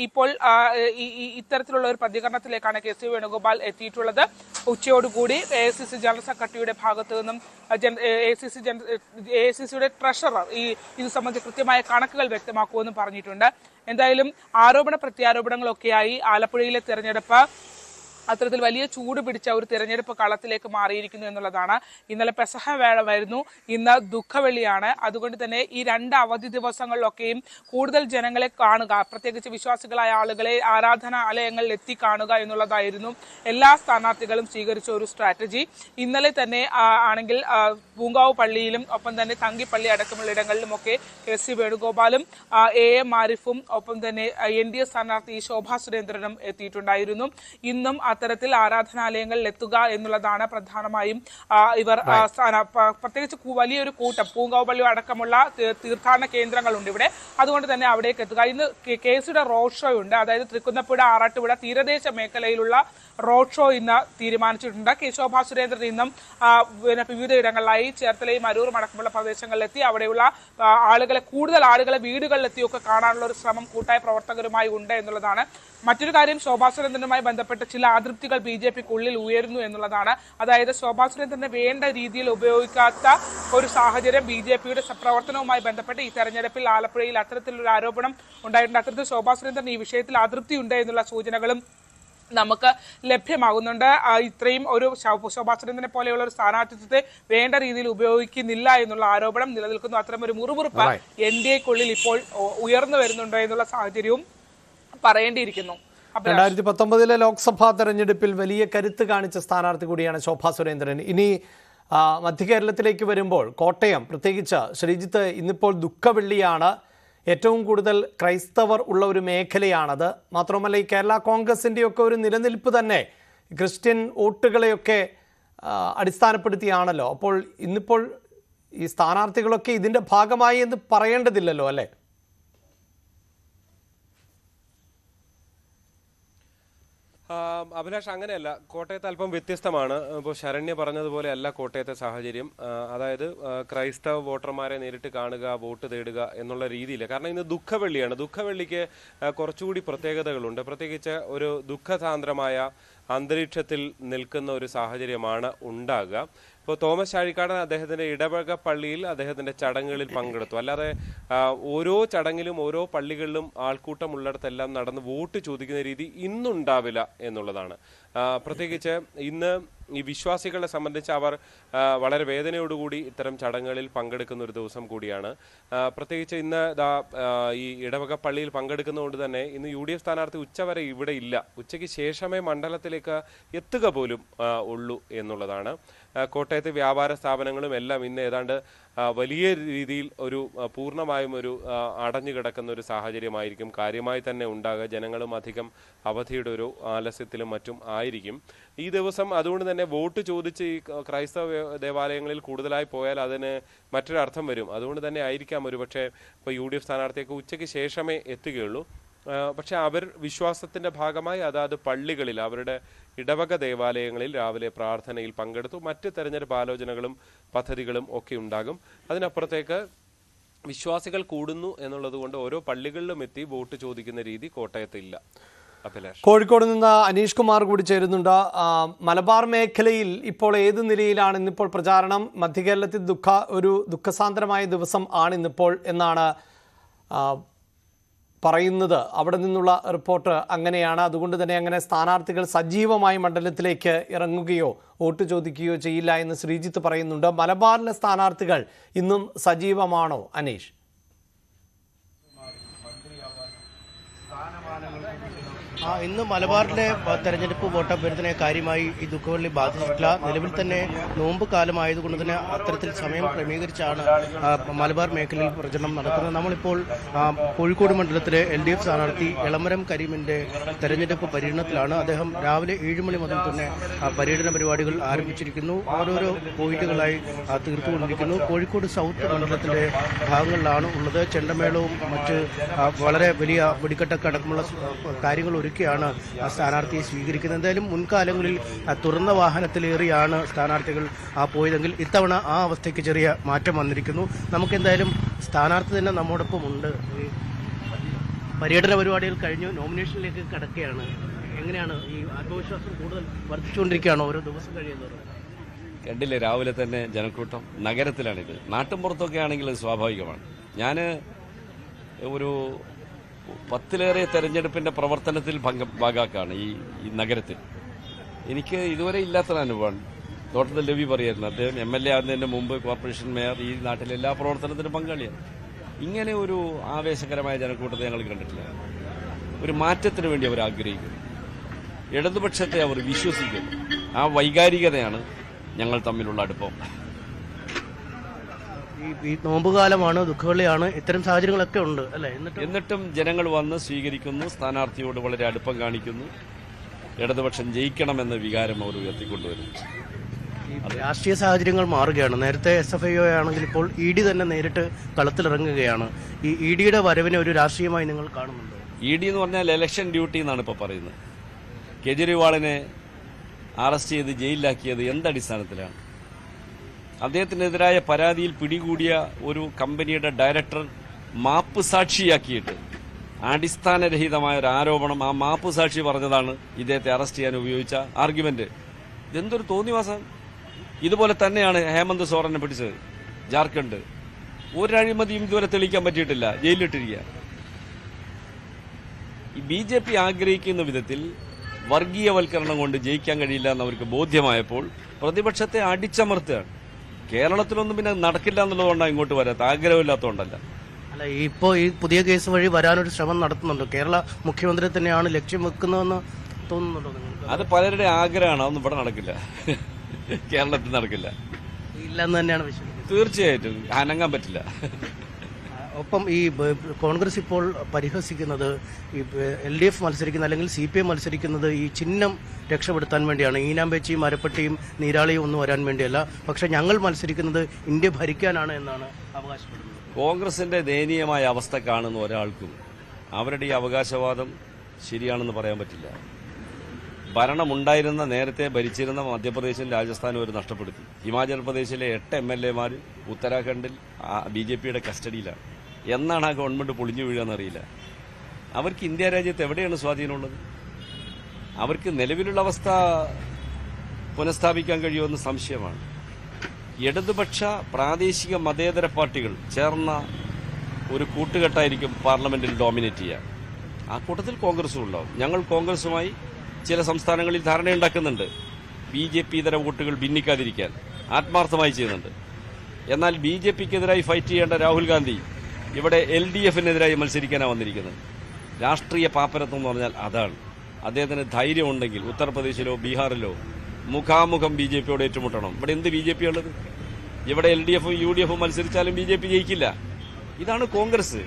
ഇപ്പോൾ ഇത്തരത്തിലുള്ള ഒരു പ്രതികരണത്തിലേക്കാണ് KC വേണുഗോപാൽ എത്തിയിട്ടുള്ളത്. ഉച്ചയോടുകൂടി AICC ജനറൽ സെക്രട്ടറിയുടെ ഭാഗത്തു നിന്നും AICCയുടെ ട്രഷറർ ഇത് സംബന്ധിച്ച് കൃത്യമായ കണക്കുകൾ വ്യക്തമാക്കുമെന്നും പറഞ്ഞിട്ടുണ്ട്. എന്തായാലും ആരോപണ പ്രത്യാരോപണങ്ങളൊക്കെയായി ആലപ്പുഴയിലെ തെരഞ്ഞെടുപ്പ് അത്തരത്തിൽ വലിയ ചൂട് പിടിച്ച ഒരു തിരഞ്ഞെടുപ്പ് കളത്തിലേക്ക് മാറിയിരിക്കുന്നു എന്നുള്ളതാണ്. ഇന്നലെ പെസഹ വേളമായിരുന്നു, ഇന്ന് ദുഃഖവെള്ളിയാണ്. അതുകൊണ്ട് തന്നെ ഈ 2 അവധി ദിവസങ്ങളിലൊക്കെയും കൂടുതൽ ജനങ്ങളെ കാണുക, പ്രത്യേകിച്ച് വിശ്വാസികളായ ആളുകളെ ആരാധനാലയങ്ങളിൽ എത്തി കാണുക എന്നുള്ളതായിരുന്നു എല്ലാ സ്ഥാനാർത്ഥികളും സ്വീകരിച്ച ഒരു സ്ട്രാറ്റജി. ഇന്നലെ തന്നെ ആണെങ്കിൽ പൂങ്കാവ് പള്ളിയിലും ഒപ്പം തന്നെ തങ്കിപ്പള്ളി അടക്കമുള്ള ഇടങ്ങളിലുമൊക്കെ KC വേണുഗോപാലും AM ആരിഫും ഒപ്പം തന്നെ NDA സ്ഥാനാർത്ഥി ശോഭാ സുരേന്ദ്രനും എത്തിയിട്ടുണ്ടായിരുന്നു. ഇന്നും അത്തരത്തിൽ ആരാധനാലയങ്ങളിൽ എത്തുക എന്നുള്ളതാണ് പ്രധാനമായും ഇവർ പ്രത്യേകിച്ച് വലിയൊരു കൂട്ടം പൂങ്കാവ് പള്ളി അടക്കമുള്ള തീർത്ഥാടന കേന്ദ്രങ്ങളുണ്ട് ഇവിടെ. അതുകൊണ്ട് തന്നെ അവിടേക്ക് എത്തുക. ഇന്ന് കേസിയുടെ റോഡ് ഷോ ഉണ്ട്. അതായത് തൃക്കുന്നപ്പുഴ ആറാട്ടുപുഴ തീരദേശ മേഖലയിലുള്ള റോഡ് ഷോ ഇന്ന് തീരുമാനിച്ചിട്ടുണ്ട്. ശോഭാ സുരേന്ദ്രൻ ഇന്നും വിവിധ ഇടങ്ങളിലായി ചേർത്തലയും അരൂറും അടക്കമുള്ള പ്രദേശങ്ങളിലെത്തി അവിടെയുള്ള കൂടുതൽ ആളുകളെ വീടുകളിലെത്തിയൊക്കെ കാണാനുള്ള ഒരു ശ്രമം കൂട്ടായ പ്രവർത്തകരുമായി ഉണ്ട് എന്നുള്ളതാണ്. മറ്റൊരു കാര്യം, ശോഭാ സുരേന്ദ്രനുമായി ബന്ധപ്പെട്ട് ചില അതൃപ്തികൾ BJPക്കുള്ളിൽ ഉയരുന്നു എന്നുള്ളതാണ്. അതായത് ശോഭാ സുരേന്ദ്രനെ വേണ്ട രീതിയിൽ ഉപയോഗിക്കാത്ത ഒരു സാഹചര്യം BJPയുടെ പ്രവർത്തനവുമായി ബന്ധപ്പെട്ട് ഈ തെരഞ്ഞെടുപ്പിൽ ആലപ്പുഴയിൽ അത്തരത്തിലൊരു ആരോപണം ഉണ്ടായിട്ടുണ്ട്. അത്തരത്തിൽ ശോഭാ സുരേന്ദ്രൻ ഈ വിഷയത്തിൽ അതൃപ്തി ഉണ്ട് എന്നുള്ള സൂചനകളും നമുക്ക് ലഭ്യമാകുന്നുണ്ട്. ഇത്രയും ഒരു ശോഭാ സുരേന്ദ്രനെ പോലെയുള്ള ഒരു സ്ഥാനാർത്ഥിത്വത്തെ വേണ്ട രീതിയിൽ ഉപയോഗിക്കുന്നില്ല എന്നുള്ള ആരോപണം നിലനിൽക്കുന്നു. അത്തരം ഒരു മുറുമുറുപ്പ് NDAക്കുള്ളിൽ ഇപ്പോൾ ഉയർന്നു വരുന്നുണ്ടോ എന്നുള്ള സാഹചര്യവും പറയേണ്ടിയിരിക്കുന്നു. 2019 ലോക്സഭാ തെരഞ്ഞെടുപ്പിൽ വലിയ കരുത്ത് കാണിച്ച സ്ഥാനാർത്ഥി കൂടിയാണ് ശോഭാ സുരേന്ദ്രൻ. ഇനി മധ്യ കേരളത്തിലേക്ക് വരുമ്പോൾ കോട്ടയം, പ്രത്യേകിച്ച് ശ്രീജിത്ത്, ഇന്നിപ്പോൾ ദുഃഖവെള്ളിയാണ്. ഏറ്റവും കൂടുതൽ ക്രൈസ്തവർ ഉള്ള ഒരു മേഖലയാണത്. മാത്രമല്ല ഈ കേരള കോൺഗ്രസിൻ്റെയൊക്കെ ഒരു നിലനിൽപ്പ് തന്നെ ക്രിസ്ത്യൻ വോട്ടുകളെയൊക്കെ അടിസ്ഥാനപ്പെടുത്തിയാണല്ലോ. അപ്പോൾ ഇന്നിപ്പോൾ ഈ സ്ഥാനാർത്ഥികളൊക്കെ ഇതിൻ്റെ ഭാഗമായി എന്ന് പറയേണ്ടതില്ലല്ലോ, അല്ലേ? അഭിലാഷ്, അങ്ങനെയല്ല. കോട്ടയത്ത് അല്പം വ്യത്യസ്തമാണ്. ഇപ്പോൾ ശരണ്യ പറഞ്ഞതുപോലെ അല്ല കോട്ടയത്തെ സാഹചര്യം. അതായത് ക്രൈസ്തവ വോട്ടർമാരെ നേരിട്ട് കാണുക, വോട്ട് തേടുക എന്നുള്ള രീതിയിൽ. കാരണം ഇന്ന് ദുഃഖവെള്ളിയാണ്. ദുഃഖവെള്ളിക്ക് കുറച്ചുകൂടി പ്രത്യേകതകളുണ്ട്. പ്രത്യേകിച്ച് ഒരു ദുഃഖസാന്ദ്രമായ അന്തരീക്ഷത്തിൽ നിൽക്കുന്ന ഒരു സാഹചര്യമാണ് ഉണ്ടാകുക. ഇപ്പോൾ തോമസ് ചാഴിക്കാടൻ അദ്ദേഹത്തിൻ്റെ ഇടവക പള്ളിയിൽ അദ്ദേഹത്തിൻ്റെ ചടങ്ങുകളിൽ പങ്കെടുത്തു. അല്ലാതെ ഓരോ ചടങ്ങിലും ഓരോ പള്ളികളിലും ആൾക്കൂട്ടമുള്ളിടത്തെല്ലാം നടന്ന് വോട്ട് ചോദിക്കുന്ന രീതി ഇന്നുണ്ടാവില്ല എന്നുള്ളതാണ്. പ്രത്യേകിച്ച് ഇന്ന് ഈ വിശ്വാസികളെ സംബന്ധിച്ച് അവർ വളരെ വേദനയോടുകൂടി ഇത്തരം ചടങ്ങുകളിൽ പങ്കെടുക്കുന്ന ഒരു ദിവസം കൂടിയാണ്. പ്രത്യേകിച്ച് ഇന്ന് ഈ ഇടവക പള്ളിയിൽ പങ്കെടുക്കുന്നതുകൊണ്ട് തന്നെ ഇന്ന് UDF സ്ഥാനാർത്ഥി ഉച്ചവരെ ഇവിടെ ഇല്ല. ഉച്ചയ്ക്ക് ശേഷമേ മണ്ഡലത്തിലേക്ക് എത്തുക പോലും ഉള്ളൂ എന്നുള്ളതാണ്. കോട്ടയത്തെ വ്യാപാര സ്ഥാപനങ്ങളും എല്ലാം ഇന്ന് ഏതാണ്ട് വലിയ രീതിയിൽ ഒരു പൂർണ്ണമായും ഒരു അടഞ്ഞു കിടക്കുന്ന ഒരു സാഹചര്യമായിരിക്കും കാര്യമായി തന്നെ ഉണ്ടാകുക. ജനങ്ങളും അധികം അവധിയുടെ ഒരു ആലസ്യത്തിലും മറ്റും ആയിരിക്കും ഈ ദിവസം. അതുകൊണ്ട് തന്നെ വോട്ട് ചോദിച്ച് ഈ ക്രൈസ്തവ ദേവാലയങ്ങളിൽ കൂടുതലായി പോയാൽ അതിന് മറ്റൊരർത്ഥം വരും. അതുകൊണ്ട് തന്നെ ആയിരിക്കാം ഒരുപക്ഷെ ഇപ്പോൾ UDF സ്ഥാനാർത്ഥിയൊക്കെ ഉച്ചയ്ക്ക് ശേഷമേ എത്തുകയുള്ളൂ. പക്ഷെ അവർ വിശ്വാസത്തിൻ്റെ ഭാഗമായി അതാത് പള്ളികളിൽ അവരുടെ ഇടവക ദേവാലയങ്ങളിൽ രാവിലെ പ്രാർത്ഥനയിൽ പങ്കെടുത്തു. മറ്റ് തെരഞ്ഞെടുപ്പ് ആലോചനകളും പദ്ധതികളും ഒക്കെ ഉണ്ടാകും. അതിനപ്പുറത്തേക്ക് വിശ്വാസികൾ കൂടുന്നു എന്നുള്ളത് കൊണ്ട് ഓരോ പള്ളികളിലും എത്തി വോട്ട് ചോദിക്കുന്ന രീതി കോട്ടയത്തില്ല. അഭിലാഷ്, കോഴിക്കോട് നിന്ന് അനീഷ് കുമാർ കൂടി ചേരുന്നുണ്ട്. മലബാർ മേഖലയിൽ ഇപ്പോൾ ഏത് നിലയിലാണ് ഇന്നിപ്പോൾ പ്രചാരണം? മധ്യകേരളത്തിൽ ഒരു ദുഃഖസാന്ദ്രമായ ദിവസം ആണ് ഇന്നിപ്പോൾ എന്നാണ് പറയുന്നത്. അവിടെ നിന്നുള്ള റിപ്പോർട്ട് അങ്ങനെയാണ്. അതുകൊണ്ട് തന്നെ അങ്ങനെ സ്ഥാനാർത്ഥികൾ സജീവമായി മണ്ഡലത്തിലേക്ക് ഇറങ്ങുകയോ വോട്ട് ചോദിക്കുകയോ ചെയ്യില്ല എന്ന് ശ്രീജിത്ത് പറയുന്നുണ്ട്. മലബാറിലെ സ്ഥാനാർത്ഥികൾ ഇന്നും സജീവമാണോ അനീഷ്? ഇന്ന് മലബാറിലെ തെരഞ്ഞെടുപ്പ് വോട്ടഭ്യർത്ഥനയെ കാര്യമായി ഈ ദുഃഖവെള്ളി ബാധിച്ചിട്ടില്ല. നിലവിൽ തന്നെ നോമ്പ് കാലമായതുകൊണ്ട് തന്നെ അത്തരത്തിൽ സമയം ക്രമീകരിച്ചാണ് മലബാർ മേഖലയിൽ പ്രചരണം നടക്കുന്നത്. നമ്മളിപ്പോൾ കോഴിക്കോട് മണ്ഡലത്തിലെ LDF സ്ഥാനാർത്ഥി എളമരം കരീമിന്റെ തെരഞ്ഞെടുപ്പ് പര്യടനത്തിലാണ്. അദ്ദേഹം രാവിലെ 7 മണി മുതൽ തന്നെ പര്യടന പരിപാടികൾ ആരംഭിച്ചിരിക്കുന്നു. ഓരോരോ പോയിന്റുകളായി തീർത്തുകൊണ്ടിരിക്കുന്നു. കോഴിക്കോട് സൗത്ത് മണ്ഡലത്തിലെ ഭാഗങ്ങളിലാണ് ഉള്ളത്. ചെണ്ടമേളവും മറ്റ് വളരെ വലിയ വെടിക്കെട്ടൊക്കെ അടക്കമുള്ള കാര്യങ്ങൾ ഒരുക്കിയാണ് സ്ഥാനാർത്ഥിയെ സ്വീകരിക്കുന്നത്. എന്തായാലും മുൻകാലങ്ങളിൽ തുറന്ന വാഹനത്തിലേറിയാണ് സ്ഥാനാർത്ഥികൾ പോയതെങ്കിൽ ഇത്തവണ ആ അവസ്ഥയ്ക്ക് ചെറിയ മാറ്റം വന്നിരിക്കുന്നു. നമുക്കെന്തായാലും സ്ഥാനാർത്ഥി തന്നെ നമ്മോടൊപ്പം ഉണ്ട്. പര്യടന പരിപാടികൾ കഴിഞ്ഞു, നോമിനേഷനിലേക്ക് കടക്കുകയാണ്. എങ്ങനെയാണ് ഈ ആത്മവിശ്വാസം കൂടുതൽ വർദ്ധിച്ചുകൊണ്ടിരിക്കുകയാണോ ഓരോ ദിവസം കഴിയുന്നത്? കണ്ടില്ലേ, രാവിലെ തന്നെ ജനക്കൂട്ടം. നഗരത്തിലാണിത്. നാട്ടിൻപുറത്തൊക്കെ ആണെങ്കിൽ അത് സ്വാഭാവികമാണ്. ഞാൻ ഒരു 10ലേറെ തെരഞ്ഞെടുപ്പിൻ്റെ പ്രവർത്തനത്തിൽ ഭാഗമാക്കാണ് ഈ നഗരത്തിൽ. എനിക്ക് ഇതുവരെ ഇല്ലാത്തൊരു അനുഭവമാണ്. തോട്ടത്തിൽ രവി പറയായിരുന്നു, അദ്ദേഹം MLA ആകുന്നതിന് മുമ്പ് കോർപ്പറേഷൻ മേയർ, ഈ നാട്ടിലെ എല്ലാ പ്രവർത്തനത്തിനും പങ്കാളിയാണ്. ഇങ്ങനെ ഒരു ആവേശകരമായ ജനക്കൂട്ടത്തെ ഞങ്ങൾ കണ്ടിട്ടില്ല. ഒരു മാറ്റത്തിന് വേണ്ടി അവർ ആഗ്രഹിക്കുന്നു. ഇടതുപക്ഷത്തെ അവർ വിശ്വസിക്കുന്നു. ആ വൈകാരികതയാണ് ഞങ്ങൾ തമ്മിലുള്ള അടുപ്പം. ഈ നോമ്പുകാലമാണ്, ദുഃഖവെള്ളിയാണ്, ഇത്തരം സാഹചര്യങ്ങളൊക്കെ ഉണ്ട് അല്ലേ? എന്നിട്ടും ജനങ്ങൾ വന്ന് സ്വീകരിക്കുന്നു, സ്ഥാനാർത്ഥിയോട് വളരെ അടുപ്പം കാണിക്കുന്നു. ഇടതുപക്ഷം ജയിക്കണമെന്ന വികാരം അവർ ഉയർത്തിക്കൊണ്ടുവരും. രാഷ്ട്രീയ സാഹചര്യങ്ങൾ മാറുകയാണ്. നേരത്തെ SFIO ആണെങ്കിൽ ഇപ്പോൾ ED തന്നെ നേരിട്ട് കളത്തിലിറങ്ങുകയാണ്. ഈ EDയുടെ വരവിനെ ഒരു രാഷ്ട്രീയമായി നിങ്ങൾ കാണുന്നുണ്ടോ? ED എന്ന് പറഞ്ഞാൽ ഇലക്ഷൻ ഡ്യൂട്ടി എന്നാണ് ഇപ്പോൾ പറയുന്നത്. കേജ്രിവാളിനെ അറസ്റ്റ് ചെയ്ത് ജയിലിലാക്കിയത് എന്തടിസ്ഥാനത്തിലാണ്? അദ്ദേഹത്തിനെതിരായ പരാതിയിൽ പിടികൂടിയ ഒരു കമ്പനിയുടെ ഡയറക്ടർ മാപ്പ് സാക്ഷിയാക്കിയിട്ട് അടിസ്ഥാനരഹിതമായ ഒരു ആരോപണം, ആ മാപ്പ് സാക്ഷി പറഞ്ഞതാണ് ഇദ്ദേഹത്തെ അറസ്റ്റ് ചെയ്യാൻ ഉപയോഗിച്ച ആർഗ്യുമെന്റ്. ഇതെന്തൊരു തോന്നിവാസം! ഇതുപോലെ തന്നെയാണ് ഹേമന്ത് സോറനെ പിടിച്ചത് ജാർഖണ്ഡ്. ഒരു അഴിമതിയും ഇതുവരെ തെളിയിക്കാൻ പറ്റിയിട്ടില്ല, ജയിലിലിട്ടിരിക്കുക. ഈ BJP ആഗ്രഹിക്കുന്ന വിധത്തിൽ വർഗീയവൽക്കരണം കൊണ്ട് ജയിക്കാൻ കഴിയില്ല എന്നവർക്ക് ബോധ്യമായപ്പോൾ പ്രതിപക്ഷത്തെ അടിച്ചമർത്തുകയാണ്. കേരളത്തിലൊന്നും പിന്നെ നടക്കില്ല എന്നുള്ളതുകൊണ്ടാണ് ഇങ്ങോട്ട് വരാത്ത, ആഗ്രഹമില്ലാത്തതുകൊണ്ടല്ല. അല്ല, ഇപ്പോൾ ഈ പുതിയ കേസ് വഴി വരാനൊരു ശ്രമം നടത്തുന്നുണ്ടോ? കേരള മുഖ്യമന്ത്രി തന്നെയാണ് ലക്ഷ്യം വെക്കുന്നതെന്ന് തോന്നുന്നുണ്ടോ നിങ്ങൾക്ക്? അത് പലരുടെ ആഗ്രഹമാണ്, അതൊന്നും ഇവിടെ നടക്കില്ല, കേരളത്തിൽ നടക്കില്ല. ഇല്ലെന്ന് തന്നെയാണ് വിശ്വസിക്കുന്നത്. തീർച്ചയായിട്ടും അനങ്ങാൻ പറ്റില്ല. ഒപ്പം ഈ കോൺഗ്രസ് ഇപ്പോൾ പരിഹസിക്കുന്നത് ഈ LDF മത്സരിക്കുന്ന അല്ലെങ്കിൽ CPM മത്സരിക്കുന്നത് ഈ ചിഹ്നം രക്ഷപ്പെടുത്താൻ വേണ്ടിയാണ്. ഈനാമ്പേച്ചിയും മരപ്പട്ടിയും നീരാളിയും ഒന്നും വരാൻ വേണ്ടിയല്ല, പക്ഷെ ഞങ്ങൾ മത്സരിക്കുന്നത് ഇന്ത്യ ഭരിക്കാനാണ് എന്നാണ് അവകാശപ്പെടുന്നത്. കോൺഗ്രസിന്റെ ദയനീയമായ അവസ്ഥ കാണുന്ന ഒരാൾക്കും അവരുടെ ഈ അവകാശവാദം ശരിയാണെന്ന് പറയാൻ പറ്റില്ല. ഭരണമുണ്ടായിരുന്ന, നേരത്തെ ഭരിച്ചിരുന്ന മധ്യപ്രദേശിലും രാജസ്ഥാനും അവർ നഷ്ടപ്പെടുത്തി. ഹിമാചൽ പ്രദേശിലെ 8 MLA-മാർ ഉത്തരാഖണ്ഡിൽ BJPയുടെ കസ്റ്റഡിയിലാണ്. എന്നാണ് ആ ഗവൺമെന്റ് പൊളിഞ്ഞു വീഴുകയെന്നറിയില്ല. അവർക്ക് ഇന്ത്യ രാജ്യത്ത് എവിടെയാണ് സ്വാധീനമുള്ളത്? അവർക്ക് നിലവിലുള്ള അവസ്ഥ പുനഃസ്ഥാപിക്കാൻ കഴിയുമെന്ന് സംശയമാണ്. ഇടതുപക്ഷ പ്രാദേശിക മതേതര പാർട്ടികൾ ചേർന്ന ഒരു കൂട്ടുകെട്ടായിരിക്കും പാർലമെന്റിൽ ഡോമിനേറ്റ് ചെയ്യുക. ആ കൂട്ടത്തിൽ കോൺഗ്രസും ഉണ്ടാവും. ഞങ്ങൾ കോൺഗ്രസുമായി ചില സംസ്ഥാനങ്ങളിൽ ധാരണയുണ്ടാക്കുന്നുണ്ട്. BJP ഇതര വോട്ടുകൾ ഭിന്നിക്കാതിരിക്കാൻ ആത്മാർത്ഥമായി ചെയ്യുന്നുണ്ട്. എന്നാൽ BJPക്കെതിരായി ഫൈറ്റ് ചെയ്യേണ്ട രാഹുൽ ഗാന്ധി ഇവിടെ LDFനെതിരായി മത്സരിക്കാനാണ് വന്നിരിക്കുന്നത്. രാഷ്ട്രീയ പാപ്പരത്വം എന്ന് പറഞ്ഞാൽ അതാണ്. അദ്ദേഹത്തിന് ധൈര്യമുണ്ടെങ്കിൽ ഉത്തർപ്രദേശിലോ ബീഹാറിലോ മുഖാമുഖം BJPയോട് ഏറ്റുമുട്ടണം. ഇവിടെ എന്ത് BJP ഉള്ളത്? ഇവിടെ LDFും UDFും മത്സരിച്ചാലും BJP ജയിക്കില്ല. ഇതാണ് കോൺഗ്രസ്.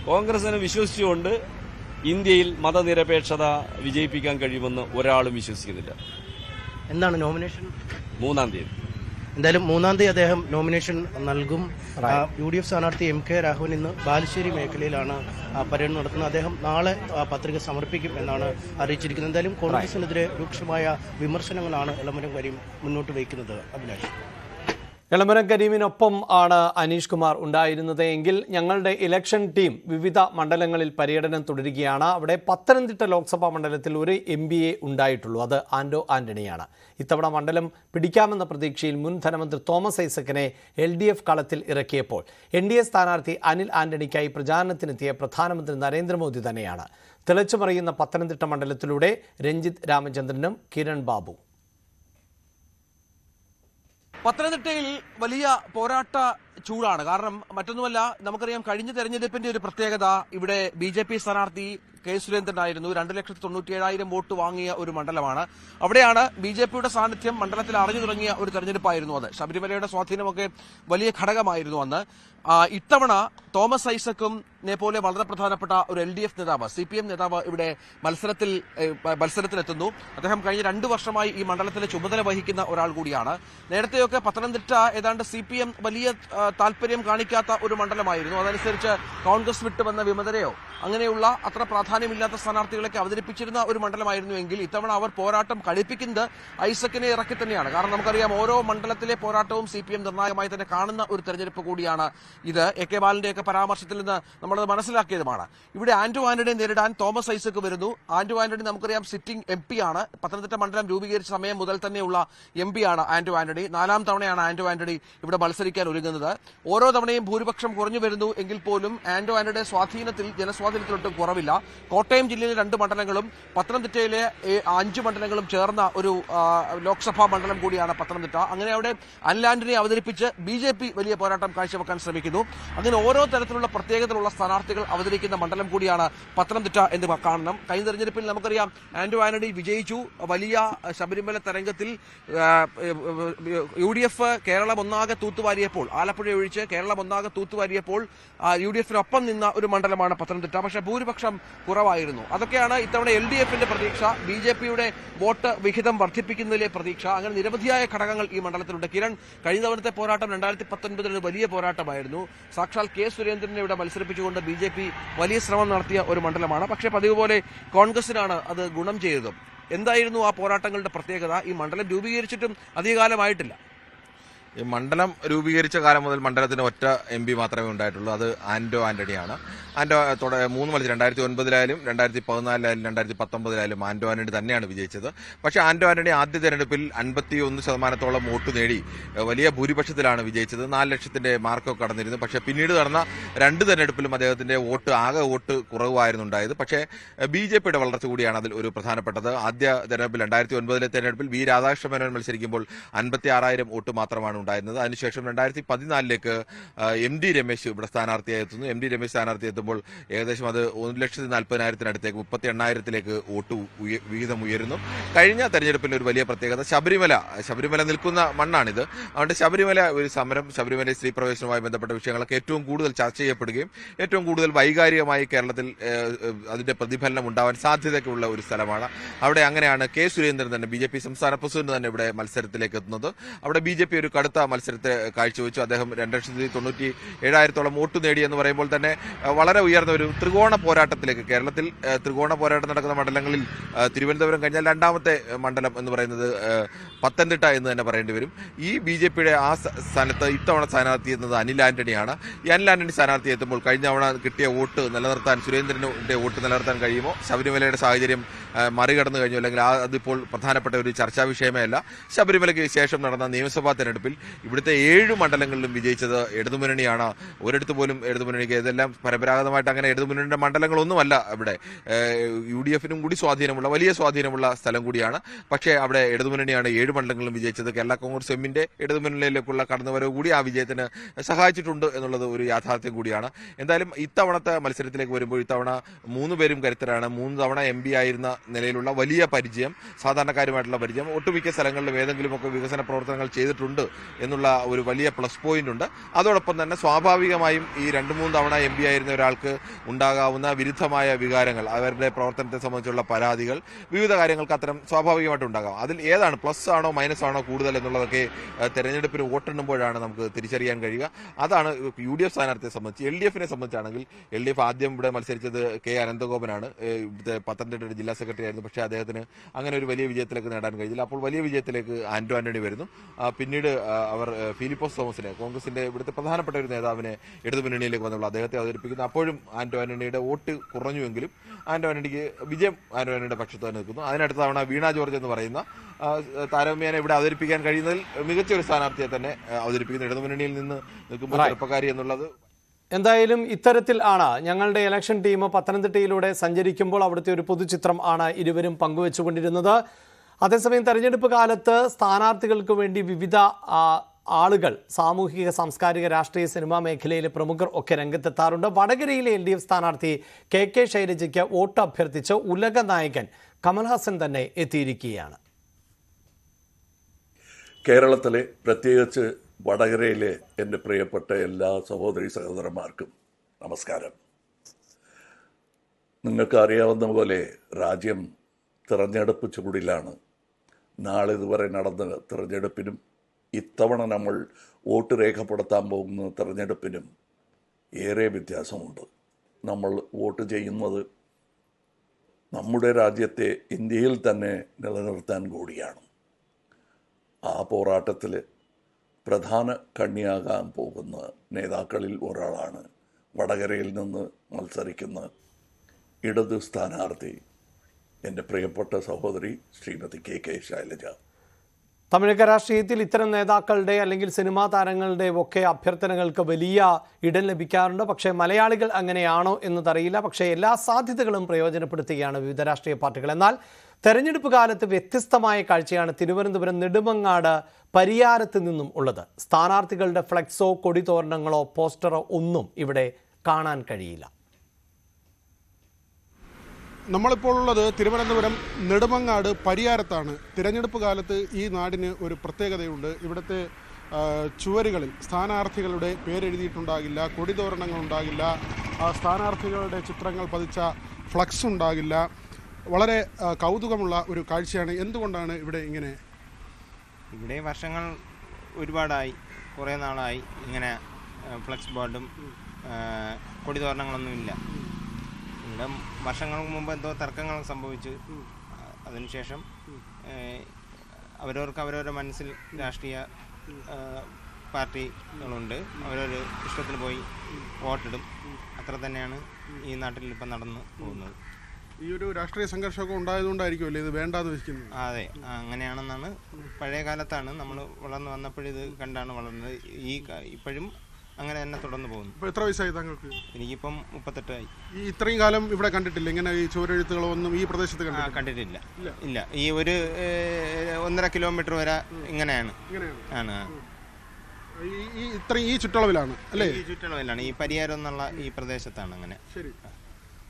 കോൺഗ്രസിനെ വിശ്വസിച്ചുകൊണ്ട് ഇന്ത്യയിൽ മതനിരപേക്ഷത വിജയിപ്പിക്കാൻ കഴിയുമെന്ന് ഒരാളും വിശ്വസിക്കുന്നില്ല. എന്താണ് നോമിനേഷൻ? 3-ാം തീയതി. എന്തായാലും 3-ാം തീയതി അദ്ദേഹം നോമിനേഷൻ നൽകും. UDF സ്ഥാനാർത്ഥി MK രാഘവൻ ഇന്ന് ബാലുശ്ശേരി മേഖലയിലാണ് പര്യടനം നടത്തുന്നത്. അദ്ദേഹം നാളെ പത്രിക സമർപ്പിക്കും എന്നാണ് അറിയിച്ചിരിക്കുന്നത്. എന്തായാലും കോൺഗ്രസിനെതിരെ രൂക്ഷമായ വിമർശനങ്ങളാണ് എളമരം കരീം മുന്നോട്ട് വയ്ക്കുന്നത്. അഭിലാഷ്, എളമരം കരീമിനൊപ്പം ആണ് അനീഷ് കുമാർ ഉണ്ടായിരുന്നത് എങ്കിൽ ഞങ്ങളുടെ ഇലക്ഷൻ ടീം വിവിധ മണ്ഡലങ്ങളിൽ പര്യടനം തുടരുകയാണ്. അവിടെ പത്തനംതിട്ട ലോക്സഭാ മണ്ഡലത്തിൽ ഒരു MBA ഉണ്ടായിട്ടുള്ളൂ, അത് ആന്റോ ആന്റണിയാണ്. ഇത്തവണ മണ്ഡലം പിടിക്കാമെന്ന പ്രതീക്ഷയിൽ മുൻ ധനമന്ത്രി തോമസ് ഐസക്കിനെ LDF കളത്തിൽ ഇറക്കിയപ്പോൾ NDA സ്ഥാനാർത്ഥി അനിൽ ആന്റണിക്കായി പ്രചാരണത്തിനെത്തിയ പ്രധാനമന്ത്രി നരേന്ദ്രമോദി തന്നെയാണ്. തിളച്ചുമറിയുന്ന പത്തനംതിട്ട മണ്ഡലത്തിലൂടെ രഞ്ജിത്ത് രാമചന്ദ്രനും കിരൺ ബാബു. പത്തനംതിട്ടയിൽ വലിയ പോരാട്ട ചൂടാണ്. കാരണം മറ്റൊന്നുമല്ല, നമുക്കറിയാം കഴിഞ്ഞ തെരഞ്ഞെടുപ്പിന്റെ ഒരു പ്രത്യേകത ഇവിടെ BJP സ്ഥാനാർത്ഥി K. സുരേന്ദ്രനായിരുന്നു. 2,97,000 വോട്ട് വാങ്ങിയ ഒരു മണ്ഡലമാണ്. അവിടെയാണ് BJPയുടെ സാന്നിധ്യം മണ്ഡലത്തിൽ അറിഞ്ഞു തുടങ്ങിയ ഒരു തെരഞ്ഞെടുപ്പായിരുന്നു അത്. ശബരിമലയുടെ സ്വാധീനമൊക്കെ വലിയ ഘടകമായിരുന്നു അന്ന്. ഇത്തവണ തോമസ് ഐസക്കും പോലെ വളരെ പ്രധാനപ്പെട്ട ഒരു LDF നേതാവ്, CPM നേതാവ് ഇവിടെ മത്സരത്തിനെത്തുന്നു. അദ്ദേഹം കഴിഞ്ഞ 2 വർഷമായി ഈ മണ്ഡലത്തിലെ ചുമതല വഹിക്കുന്ന ഒരാൾ കൂടിയാണ്. നേരത്തെയൊക്കെ പത്തനംതിട്ട ഏതാണ്ട് CPM വലിയ താല്പര്യം കാണിക്കാത്ത ഒരു മണ്ഡലമായിരുന്നു. അതനുസരിച്ച് കോൺഗ്രസ് വിട്ടുവന്ന വിമതരെയോ അങ്ങനെയുള്ള അത്ര പ്രാധാന്യമില്ലാത്ത സ്ഥാനാർത്ഥികളൊക്കെ അവതരിപ്പിച്ചിരുന്ന ഒരു മണ്ഡലമായിരുന്നുവെങ്കിൽ ഇത്തവണ അവർ പോരാട്ടം കഴിപ്പിക്കുന്നത് ഐസക്കിനെ ഇറക്കി തന്നെയാണ്. കാരണം നമുക്കറിയാം ഓരോ മണ്ഡലത്തിലെ പോരാട്ടവും CPM നിർണായകമായി തന്നെ കാണുന്ന ഒരു തെരഞ്ഞെടുപ്പ് കൂടിയാണ് ഇത്. AK ബാലന്റെയൊക്കെ പരാമർശത്തിൽ നിന്ന് നമ്മളത് മനസ്സിലാക്കിയതുമാണ്. ഇവിടെ ആന്റോ ആന്റണിയെ നേരിടാൻ തോമസ് ഐസക് വരുന്നു. ആന്റോ ആന്റണി നമുക്കറിയാം സിറ്റിംഗ് MP ആണ്. പത്തനംതിട്ട മണ്ഡലം രൂപീകരിച്ച സമയം മുതൽ തന്നെയുള്ള MP ആണ് ആന്റോ ആന്റണി. 4-ാം തവണയാണ് ആന്റോ ആന്റണി ഇവിടെ മത്സരിക്കാൻ ഒരുങ്ങുന്നത്. ഓരോ തവണയും ഭൂരിപക്ഷം കുറഞ്ഞു വരുന്നു എങ്കിൽ പോലും ആന്റോ ആന്റണിയുടെ ജനസ്വാധീനത്തിലൊട്ടും കുറവില്ല. കോട്ടയം ജില്ലയിലെ 2 മണ്ഡലങ്ങളും പത്തനംതിട്ടയിലെ 5 മണ്ഡലങ്ങളും ചേർന്ന ഒരു ലോക്സഭാ മണ്ഡലം കൂടിയാണ് പത്തനംതിട്ട. അങ്ങനെ അവിടെ അനിൽ ആന്റണിയെ അവതരിപ്പിച്ച് BJP വലിയ പോരാട്ടം കാഴ്ചവെക്കാൻ ശ്രമിക്കുന്നു. അങ്ങനെ ഓരോ തരത്തിലുള്ള പ്രത്യേകതയുള്ള സ്ഥാനാർത്ഥികൾ അവതരിക്കുന്ന മണ്ഡലം കൂടിയാണ് പത്തനംതിട്ട എന്ന് കാണണം. കഴിഞ്ഞ തെരഞ്ഞെടുപ്പിൽ നമുക്കറിയാം ആന്റോ ആന്റണി വിജയിച്ചു. വലിയ ശബരിമല തരംഗത്തിൽ UDF കേരളം ഒന്നാകെ തൂത്തുവാരിയപ്പോൾ, ആലപ്പുഴ ഒഴിച്ച് കേരളം ഒന്നാകെ തൂത്തുവാരിയപ്പോൾ UDFനൊപ്പം നിന്ന ഒരു മണ്ഡലമാണ് പത്തനംതിട്ട. പക്ഷേ ഭൂരിപക്ഷം കുറവായിരുന്നു. അതൊക്കെയാണ് ഇത്തവണ LDFന്റെ പ്രതീക്ഷ, BJPയുടെ വോട്ട് വിഹിതം വർദ്ധിപ്പിക്കുന്നതിലെ പ്രതീക്ഷ. അങ്ങനെ നിരവധിയായ ഘടകങ്ങൾ ഈ മണ്ഡലത്തിലുണ്ട്. കിരൺ, കഴിഞ്ഞ തവണത്തെ പോരാട്ടം 2019 വലിയ പോരാട്ടമായിരുന്നു. സാക്ഷാൽ K. സുരേന്ദ്രനെ ഇവിടെ മത്സരിപ്പിച്ചുകൊണ്ട് BJP വലിയ ശ്രമം നടത്തിയ ഒരു മണ്ഡലമാണ്. പക്ഷേ പതിവ് പോലെ കോൺഗ്രസിനാണ് അത് ഗുണം ചെയ്തതും. എന്തായിരുന്നു ആ പോരാട്ടങ്ങളുടെ പ്രത്യേകത? ഈ മണ്ഡലം രൂപീകരിച്ചിട്ടും അധികകാലമായിട്ടില്ല. ഈ മണ്ഡലം രൂപീകരിച്ച കാലം മുതൽ മണ്ഡലത്തിന് ഒറ്റ MP മാത്രമേ ഉണ്ടായിട്ടുള്ളൂ. അത് ആന്റോ ആന്റണിയാണ്. ആന്റോ 3 മത്സരം 2009 2014 2019 ആന്റോ ആന്റണി തന്നെയാണ് വിജയിച്ചത്. പക്ഷേ ആന്റോ ആന്റണി ആദ്യ തെരഞ്ഞെടുപ്പിൽ 51% വോട്ട് നേടി വലിയ ഭൂരിപക്ഷത്തിലാണ് വിജയിച്ചത്. 4 ലക്ഷത്തിന്റെ മാർക്കൊക്കെ കടന്നിരുന്നു. പക്ഷേ പിന്നീട് നടന്ന 2 തെരഞ്ഞെടുപ്പിലും അദ്ദേഹത്തിന്റെ ആകെ വോട്ട് കുറവായിരുന്നു ഉണ്ടായത്. പക്ഷേ BJPയുടെ വളർച്ച കൂടിയാണ് അതിൽ ഒരു പ്രധാനപ്പെട്ടത്. ആദ്യ തെരഞ്ഞെടുപ്പിൽ 2009 തെരഞ്ഞെടുപ്പിൽ V. രാധാകൃഷ്ണ മേനോൻ മത്സരിക്കുമ്പോൾ 56,000 വോട്ട് മാത്രമാണ് ഉണ്ടായിരുന്നത്. അതിനുശേഷം 2014 MD രമേശ് ഇവിടെ സ്ഥാനാർത്ഥിയായി എത്തുന്നു. MD രമേശ് സ്ഥാനാർത്ഥി എത്തുമ്പോൾ ഏകദേശം അത് 1,40,000 38,000 വോട്ട് വിഹിതം ഉയരുന്നു. കഴിഞ്ഞ തെരഞ്ഞെടുപ്പിന്റെ ഒരു വലിയ പ്രത്യേകത ശബരിമല നിൽക്കുന്ന മണ്ണാണിത്. അതുകൊണ്ട് ശബരിമല ഒരു സമരം, ശബരിമല സ്ത്രീ പ്രവേശനവുമായി ബന്ധപ്പെട്ട വിഷയങ്ങളൊക്കെ ഏറ്റവും കൂടുതൽ ചർച്ച ചെയ്യപ്പെടുകയും ഏറ്റവും കൂടുതൽ വൈകാരികമായി കേരളത്തിൽ അതിന്റെ പ്രതിഫലനം ഉണ്ടാവാൻ സാധ്യതയൊക്കെയുള്ള ഒരു സ്ഥലമാണ്. അവിടെ അങ്ങനെയാണ് K. സുരേന്ദ്രൻ തന്നെ BJP സംസ്ഥാന പ്രസിഡന്റ് തന്നെ ഇവിടെ മത്സരത്തിലേക്ക് എത്തുന്നത്. അവിടെ BJP ഒരു കടുത്ത മത്സരത്തെ കാഴ്ചവെച്ചു. അദ്ദേഹം 2,97,000 വോട്ട് നേടി എന്ന് പറയുമ്പോൾ തന്നെ വളരെ ഉയർന്ന ഒരു ത്രികോണ പോരാട്ടത്തിലേക്ക്, കേരളത്തിൽ ത്രികോണ പോരാട്ടം നടക്കുന്ന മണ്ഡലങ്ങളിൽ തിരുവനന്തപുരം കഴിഞ്ഞാൽ രണ്ടാമത്തെ മണ്ഡലം എന്ന് പറയുന്നത് പത്തനംതിട്ട എന്ന് തന്നെ പറയേണ്ടി വരും. ഈ BJPയുടെ ആ സ്ഥാനത്ത് ഇത്തവണ സ്ഥാനാർത്ഥി എത്തുന്നത് അനിൽ ആന്റണിയാണ്. ഈ അനിൽ ആന്റണി സ്ഥാനാർത്ഥി എത്തുമ്പോൾ കഴിഞ്ഞ തവണ കിട്ടിയ വോട്ട് നിലനിർത്താൻ, സുരേന്ദ്രന്റെ വോട്ട് നിലനിർത്താൻ കഴിയുമോ? ശബരിമലയുടെ സാഹചര്യം മറികടന്നു കഴിഞ്ഞു, അല്ലെങ്കിൽ അതിപ്പോൾ പ്രധാനപ്പെട്ട ഒരു ചർച്ചാ വിഷയമേ അല്ല. ശബരിമലയ്ക്ക് ശേഷം നടന്ന നിയമസഭാ തെരഞ്ഞെടുപ്പിൽ ഇവിടുത്തെ 7 മണ്ഡലങ്ങളിലും വിജയിച്ചത് ഇടതുമുന്നണിയാണ്. ഒരിടത്ത് പോലും ഇടതുമുന്നണിക്ക്, ഇതെല്ലാം പരമ്പരാഗതമായിട്ട് അങ്ങനെ ഇടതുമുന്നണിയുടെ മണ്ഡലങ്ങളൊന്നുമല്ല. ഇവിടെ UDFനും കൂടി വലിയ സ്വാധീനമുള്ള സ്ഥലം കൂടിയാണ്. പക്ഷേ അവിടെ ഇടതുമുന്നണിയാണ് 7 മണ്ഡലങ്ങളിലും വിജയിച്ചത്. കേരള കോൺഗ്രസ് എമ്മിന്റെ ഇടതുമുന്നണിയിലേക്കുള്ള കടന്നുവരവ് കൂടി ആ വിജയത്തിന് സഹായിച്ചിട്ടുണ്ട് എന്നുള്ളത് ഒരു യാഥാർത്ഥ്യം കൂടിയാണ്. എന്തായാലും ഇത്തവണത്തെ മത്സരത്തിലേക്ക് വരുമ്പോൾ ഇത്തവണ 3 പേരും കരുത്തരാണ്. 3 തവണ MP ആയിരുന്ന നിലയിലുള്ള വലിയ പരിചയം, സാധാരണക്കാരുമായിട്ടുള്ള പരിചയം, ഒട്ടുമിക്ക സ്ഥലങ്ങളിലും ഏതെങ്കിലുമൊക്കെ വികസന പ്രവർത്തനങ്ങൾ ചെയ്തിട്ടുണ്ട് എന്നുള്ള ഒരു വലിയ പ്ലസ് പോയിന്റ് ഉണ്ട്. അതോടൊപ്പം തന്നെ സ്വാഭാവികമായും ഈ 2-3 തവണ MP ആയിരുന്ന ഒരാൾക്ക് ഉണ്ടാകാവുന്ന വിരുദ്ധമായ വികാരങ്ങൾ, അവരുടെ പ്രവർത്തനത്തെ സംബന്ധിച്ചുള്ള പരാതികൾ, വിവിധ കാര്യങ്ങൾക്ക് അത്തരം സ്വാഭാവികമായിട്ട് ഉണ്ടാകാം. അതിൽ ഏതാണ് പ്ലസ് ആണോ മൈനസ് ആണോ കൂടുതൽ എന്നുള്ളതൊക്കെ തെരഞ്ഞെടുപ്പിന് വോട്ടെണ്ണുമ്പോഴാണ് നമുക്ക് തിരിച്ചറിയാൻ കഴിയുക. അതാണ് UDF സ്ഥാനാർത്ഥിയെ സംബന്ധിച്ച്. LDFനെ സംബന്ധിച്ചാണെങ്കിൽ LDF ആദ്യം ഇവിടെ മത്സരിച്ചത് K. അനന്തഗോപനാണ്. ഇവിടുത്തെ പത്തനംതിട്ട ജില്ലാ സെക്രട്ടറി ആയിരുന്നു. പക്ഷേ അദ്ദേഹത്തിന് അങ്ങനെ ഒരു വലിയ വിജയത്തിലേക്ക് നേടാൻ കഴിഞ്ഞില്ല. അപ്പോൾ വലിയ വിജയത്തിലേക്ക് ആന്റോ ആന്റണി വരുന്നു. പിന്നീട് അവർ ഫിലിപ്പോസ് തോമസിനെ, കോൺഗ്രസിന്റെ ഇവിടുത്തെ പ്രധാനപ്പെട്ട ഒരു നേതാവിനെ ഇടതുമുന്നണിയിലേക്ക് വന്നുള്ള അദ്ദേഹത്തെ അവതരിപ്പിക്കുന്നു. അപ്പോഴും ആന്റോ ആന്റണിയുടെ വോട്ട് കുറഞ്ഞുവെങ്കിലും ആന്റോ ആന്റണിക്ക് വിജയം ആന്റോ ആന്റണിയുടെ പക്ഷത്ത് തന്നെ നിൽക്കുന്നു. അതിനടുത്ത തവണ വീണ ജോർജ് എന്ന് പറയുന്ന താരതമ്യേന ഇവിടെ അവതരിപ്പിക്കാൻ കഴിയുന്നതിൽ മികച്ച ഒരു സ്ഥാനാർത്ഥിയെ തന്നെ അവതരിപ്പിക്കുന്നു. ഇടതുമുന്നണിയിൽ നിന്ന് നിൽക്കുമ്പോൾ ചെറുപ്പക്കാരി എന്നുള്ളത്. എന്തായാലും ഇത്തരത്തിൽ ആണ് ഞങ്ങളുടെ ഇലക്ഷൻ ടീം പത്തനംതിട്ടയിലൂടെ സഞ്ചരിക്കുമ്പോൾ അവിടുത്തെ ഒരു പൊതുചിത്രം ആണ് ഇരുവരും പങ്കുവെച്ചുകൊണ്ടിരുന്നത്. അതേസമയം തെരഞ്ഞെടുപ്പ് കാലത്ത് സ്ഥാനാർത്ഥികൾക്ക് വേണ്ടി വിവിധ ആളുകൾ, സാമൂഹിക, സാംസ്കാരിക, രാഷ്ട്രീയ, സിനിമാ മേഖലയിലെ പ്രമുഖർ ഒക്കെ രംഗത്തെത്താറുണ്ട്. വടകരയിലെ LDF സ്ഥാനാർത്ഥി KK ശൈലജയ്ക്ക് വോട്ട് അഭ്യർത്ഥിച്ച് ഉലക നായകൻ കമൽഹാസൻ തന്നെ എത്തിയിരിക്കുകയാണ്. കേരളത്തിലെ, പ്രത്യേകിച്ച് വടകരയിലെ എൻ്റെ പ്രിയപ്പെട്ട എല്ലാ സഹോദരി സഹോദരന്മാർക്കും നമസ്കാരം. നിങ്ങൾക്ക് അറിയാവുന്ന പോലെ രാജ്യം തിരഞ്ഞെടുപ്പ് ചൂടിലാണ്. നാളെ ഇതുവരെ നടന്ന തിരഞ്ഞെടുപ്പിനും ഇത്തവണ നമ്മൾ വോട്ട് രേഖപ്പെടുത്താൻ പോകുന്ന തിരഞ്ഞെടുപ്പിനും ഏറെ വ്യത്യാസമുണ്ട്. നമ്മൾ വോട്ട് ചെയ്യുന്നത് നമ്മുടെ രാജ്യത്തെ ഇന്ത്യയിൽ തന്നെ നിലനിർത്താൻ കൂടിയാണ്. ആ പോരാട്ടത്തിൽ പ്രധാന കണ്ണിയാകാൻ പോകുന്ന നേതാക്കളിൽ ഒരാളാണ് വടകരയിൽ നിന്ന് മത്സരിക്കുന്ന ഇടത് സ്ഥാനാർത്ഥി എൻ്റെ പ്രിയപ്പെട്ട സഹോദരി ശ്രീമതി KK ശൈലജ. തമിഴക രാഷ്ട്രീയത്തിൽ ഇത്തരം നേതാക്കളുടെ അല്ലെങ്കിൽ സിനിമാ താരങ്ങളുടെ ഒക്കെ അഭ്യർത്ഥനകൾക്ക് വലിയ ഇടം ലഭിക്കാറുണ്ട്. പക്ഷേ മലയാളികൾ അങ്ങനെയാണോ എന്നതറിയില്ല. പക്ഷേ എല്ലാ സാധ്യതകളും പ്രയോജനപ്പെടുത്തുകയാണ് വിവിധ രാഷ്ട്രീയ പാർട്ടികൾ. എന്നാൽ തെരഞ്ഞെടുപ്പ് കാലത്ത് വ്യത്യസ്തമായ കാഴ്ചയാണ് തിരുവനന്തപുരം നെടുമങ്ങാട് പരിയാരത്ത് നിന്നും ഉള്ളത്. സ്ഥാനാർത്ഥികളുടെ ഫ്ലെക്സോ, കൊടിതോരണങ്ങളോ, പോസ്റ്ററോ ഒന്നും ഇവിടെ കാണാൻ കഴിയില്ല. നമ്മളിപ്പോൾ ഉള്ളത് തിരുവനന്തപുരം നെടുമങ്ങാട് പരിയാരത്താണ്. തിരഞ്ഞെടുപ്പ് കാലത്ത് ഈ നാടിന് ഒരു പ്രത്യേകതയുണ്ട്. ഇവിടുത്തെ ചുവരുകളിൽ സ്ഥാനാർത്ഥികളുടെ പേരെഴുതിയിട്ടുണ്ടാകില്ല, കൊടിതോരണങ്ങൾ ഉണ്ടാകില്ല, സ്ഥാനാർത്ഥികളുടെ ചിത്രങ്ങൾ പതിച്ച ഫ്ലക്സ് ഉണ്ടാകില്ല. വളരെ കൗതുകമുള്ള ഒരു കാഴ്ചയാണ്. എന്തുകൊണ്ടാണ് ഇവിടെ ഇങ്ങനെ? ഇവിടെ വർഷങ്ങൾ ഒരുപാടായി, കുറേ നാളായി ഇങ്ങനെ ഫ്ലക്സ് ബോർഡും കൊടിതോരണങ്ങളൊന്നുമില്ല. ഇവിടെ വർഷങ്ങൾക്ക് മുമ്പ് എന്തോ തർക്കങ്ങൾ സംഭവിച്ചു. അതിനുശേഷം അവരവരുടെ മനസ്സിൽ രാഷ്ട്രീയ പാർട്ടികളുണ്ട്, അവരൊരു ഇഷ്ടത്തിന് പോയി വോട്ടിടും. അത്ര തന്നെയാണ് ഈ നാട്ടിൽ ഇപ്പം നടന്നു പോകുന്നത്. ഈ ഒരു രാഷ്ട്രീയ സംഘർഷമൊക്കെ ഉണ്ടായതുകൊണ്ടായിരിക്കുമല്ലേ ഇത് വേണ്ടാന്ന് വെക്കുന്നത്? അതെ, അങ്ങനെയാണെന്നാണ്. പഴയ കാലത്താണ് നമ്മൾ വളർന്നു വന്നപ്പോഴിത് കണ്ടാണ് വളർന്നത്. ഇപ്പോഴും അങ്ങനെ തന്നെ തുടർന്ന് പോകുന്നു. ഇപ്പോൾ എത്ര വയസ്സായി താങ്കൾക്ക്? എനിക്കിപ്പം 38 ആയി. ഈ ഇത്രയും കാലം ഇവിടെ കണ്ടിട്ടില്ല ഇങ്ങനെ ഈ ചുവരെഴുത്തുകളോ ഒന്നും ഈ പ്രദേശത്ത് കണ്ടിട്ടില്ല? ഇല്ല. ഈ ഒരു 1.5 കിലോമീറ്റർ വരെ ഇങ്ങനെയാണ്. ഈ ചുറ്റളവിലാണ് അല്ലേ? ഈ ചുറ്റളവിലാണ്, ഈ പരിയാരം എന്നുള്ള ഈ പ്രദേശത്താണ് അങ്ങനെ. ശരി,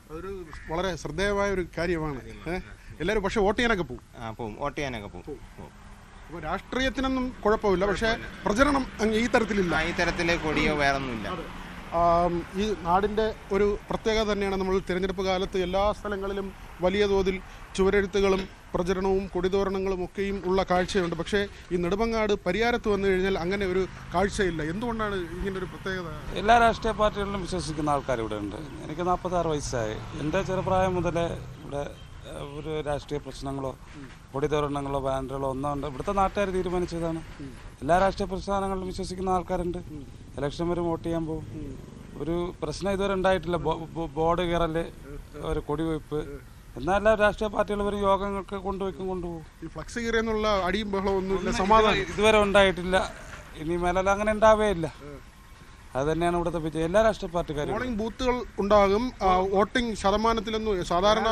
അതൊരു വളരെ ശ്രദ്ധേയമായ ഒരു കാര്യമാണ്. എല്ലാവരും പക്ഷെ വോട്ട് ചെയ്യാനൊക്കെ പോകും. വോട്ട് ചെയ്യാനൊക്കെ പോകും. അപ്പോൾ രാഷ്ട്രീയത്തിനൊന്നും കുഴപ്പമില്ല, പക്ഷേ പ്രചരണം ഈ തരത്തിലില്ല. ഈ തരത്തിലെ കൊടിയോ വേറൊന്നുമില്ല. ഈ നാടിൻ്റെ ഒരു പ്രത്യേകത തന്നെയാണ്. നമ്മൾ തിരഞ്ഞെടുപ്പ് കാലത്ത് എല്ലാ സ്ഥലങ്ങളിലും വലിയ തോതിൽ ചുവരെഴുത്തുകളും പ്രചരണവും കൊടിതോരണങ്ങളും ഒക്കെയും ഉള്ള കാഴ്ചയുണ്ട്. പക്ഷേ ഈ നെടുമങ്ങാട് പരിയാരത്ത് വന്നു കഴിഞ്ഞാൽ അങ്ങനെ ഒരു കാഴ്ചയില്ല. എന്തുകൊണ്ടാണ് ഇങ്ങനൊരു പ്രത്യേകത? എല്ലാ രാഷ്ട്രീയ പാർട്ടികളിലും വിശ്വസിക്കുന്ന ആൾക്കാർ ഇവിടെ ഉണ്ട്. എനിക്ക് 46 വയസ്സായി. എൻ്റെ ചെറുപ്രായം മുതലേ ഇവിടെ ഒരു രാഷ്ട്രീയ പ്രശ്നങ്ങളോ കൊടിതോരണങ്ങളോ ബാനറുകളോ ഒന്നും ഉണ്ട്. ഇവിടുത്തെ നാട്ടുകാർ തീരുമാനിച്ചതാണ്. എല്ലാ രാഷ്ട്രീയ പ്രസ്ഥാനങ്ങളിലും വിശ്വസിക്കുന്ന ആൾക്കാരുണ്ട്. ഇലക്ഷൻ വരും, വോട്ട് ചെയ്യാൻ പോകും. ഒരു പ്രശ്നം ഇതുവരെ ഉണ്ടായിട്ടില്ല. ബോർഡ് കയറല്, ഒരു കൊടിവയ്പ്പ്. എന്നാൽ എല്ലാ രാഷ്ട്രീയ പാർട്ടികൾ വരും, യോഗങ്ങൾക്ക് കൊണ്ടുപോകും. ഈ ഫ്ലക്സ് കയറിയെന്നുള്ള അടിയും ബഹളവും ഒന്നുമില്ല, സമാധാനം ഇതുവരെ ഉണ്ടായിട്ടില്ല. ഇനി മേലെ അങ്ങനെ ഉണ്ടാവേയില്ല. അത് തന്നെയാണ് ഇവിടുത്തെ വിജയം. എല്ലാ രാഷ്ട്രീയ പാർട്ടിക്കാരും പോളിംഗ് ബൂത്തുകൾ ഉണ്ടാകും. വോട്ടിംഗ് ശതമാനത്തിലൊന്നും സാധാരണ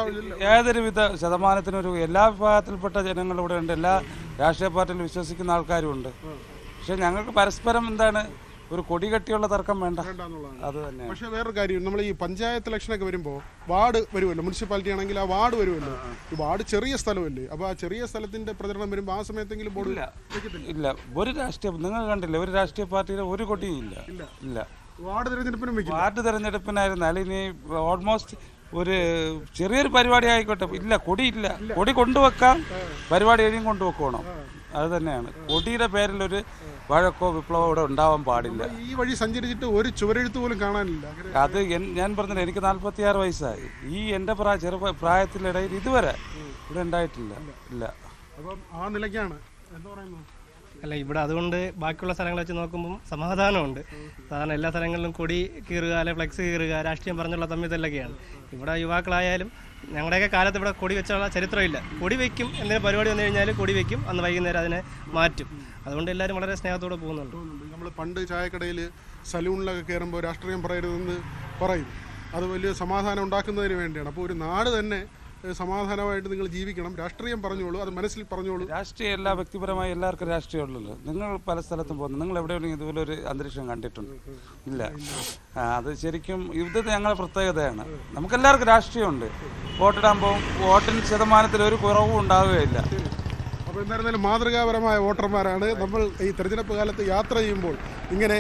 ഏതൊരുവിധ ശതമാനത്തിനൊരു എല്ലാ വിഭാഗത്തിൽപ്പെട്ട ജനങ്ങൾ ഇവിടെ ഉണ്ട്. എല്ലാ രാഷ്ട്രീയ പാർട്ടിയിൽ വിശ്വസിക്കുന്ന ആൾക്കാരും ഉണ്ട്. പക്ഷെ ഞങ്ങൾക്ക് പരസ്പരം എന്താണ് ഒരു കൊടി കെട്ടിയുള്ള തർക്കം വേണ്ട, അത് തന്നെ. പക്ഷേ വേറൊരു കാര്യം, നമ്മൾ ഈ പഞ്ചായത്ത് ഇലക്ഷനൊക്കെ വരുമ്പോൾ വാർഡ് വരുമല്ലോ, മുനിസിപ്പാലിറ്റി ആണെങ്കിൽ ആ വാർഡ് വരുമല്ലോ. ഈ വാർഡ് ചെറിയ സ്ഥലമല്ലേ, അപ്പോൾ ആ ചെറിയ സ്ഥലത്തിന്റെ പ്രചരണം വരുമ്പോൾ ആ സമയത്തെങ്കിലും ബോർഡ് ഇല്ല. ഒരു രാഷ്ട്രീയ, നിങ്ങൾ കണ്ടില്ലേ, ഒരു രാഷ്ട്രീയ പാർട്ടിയുടെ ഒരു കൊടിയും ഇല്ല. വാർഡ് തെരഞ്ഞെടുപ്പിനായിരുന്നാൽ ഇനി ഓൾമോസ്റ്റ് ഒരു ചെറിയൊരു പരിപാടി ആയിക്കോട്ടെ, ഇല്ല കൊടിയില്ല. കൊടി കൊണ്ടുവെക്കാം, പരിപാടി എഴുതിയും കൊണ്ടുവെക്കണം. അത് തന്നെയാണ്. കൊടിയുടെ പേരിൽ ഒരു വഴക്കോ വിപ്ലവോ ഇവിടെ ഉണ്ടാവാൻ പാടില്ല. ഈ വഴി സഞ്ചരിച്ചിട്ട് ഒരു ചുവരെഴുത്ത് പോലും കാണാനില്ല. അത് ഞാൻ പറഞ്ഞില്ല, എനിക്ക് 46 വയസ്സായി. ഈ എൻ്റെ പ്രായത്തിലിടയിൽ ഇതുവരെ ഇവിടെ ഉണ്ടായിട്ടില്ല. അപ്പം ആ നിലയ്ക്കാണ് എന്താ പറയുന്നത്? അല്ല, ഇവിടെ അതുകൊണ്ട് ബാക്കിയുള്ള സ്ഥലങ്ങൾ വെച്ച് നോക്കുമ്പം സമാധാനമുണ്ട്. സാധാരണ എല്ലാ സ്ഥലങ്ങളിലും കൊടി കീറുക, അല്ലെ ഫ്ലെക്സ് കീറുക, രാഷ്ട്രീയം പറഞ്ഞുള്ള തമ്മിലൊക്കെയാണ്. ഇവിടെ യുവാക്കളായാലും ഞങ്ങളുടെയൊക്കെ കാലത്ത് ഇവിടെ കൊടി വെച്ചുള്ള ചരിത്രമില്ല. കൊടി വയ്ക്കും, എന്തെങ്കിലും പരിപാടി വന്നു കഴിഞ്ഞാൽ കൊടി വയ്ക്കും, അന്ന് വൈകുന്നേരം അതിനെ മാറ്റും. അതുകൊണ്ട് എല്ലാവരും വളരെ സ്നേഹത്തോടെ പോകുന്നുണ്ട്. നമ്മൾ പണ്ട് ചായക്കടയിൽ സലൂണിലൊക്കെ കയറുമ്പോൾ രാഷ്ട്രീയം പറയരുതെന്ന് പറയും. അത് വലിയ സമാധാനം ഉണ്ടാക്കുന്നതിന് വേണ്ടിയാണ്. അപ്പോൾ ഒരു നാട് തന്നെ സമാധാനമായിട്ട് നിങ്ങൾ ജീവിക്കണം. രാഷ്ട്രീയം പറഞ്ഞോളൂ, അത് മനസ്സിൽ പറഞ്ഞോളൂ. രാഷ്ട്രീയം എല്ലാ വ്യക്തിപരമായി എല്ലാവർക്കും രാഷ്ട്രീയമുള്ളല്ലോ. നിങ്ങൾ പല സ്ഥലത്തും പോകുന്നു, നിങ്ങൾ എവിടെയെങ്കിലും ഇതുപോലെ ഒരു അന്തരീക്ഷം കണ്ടിട്ടുണ്ട്? ഇല്ല. അത് ശരിക്കും ഇത് ഞങ്ങളുടെ പ്രത്യേകതയാണ്. നമുക്കെല്ലാവർക്കും രാഷ്ട്രീയമുണ്ട്. വോട്ടിടാൻ പോകും, വോട്ടിന് ശതമാനത്തിൽ ഒരു കുറവും ഉണ്ടാവുകയില്ല. അപ്പോൾ എന്തായിരുന്നാലും മാതൃകാപരമായ വോട്ടർമാരാണ് നമ്മൾ. ഈ തെരഞ്ഞെടുപ്പ് കാലത്ത് യാത്ര ചെയ്യുമ്പോൾ ഇങ്ങനെ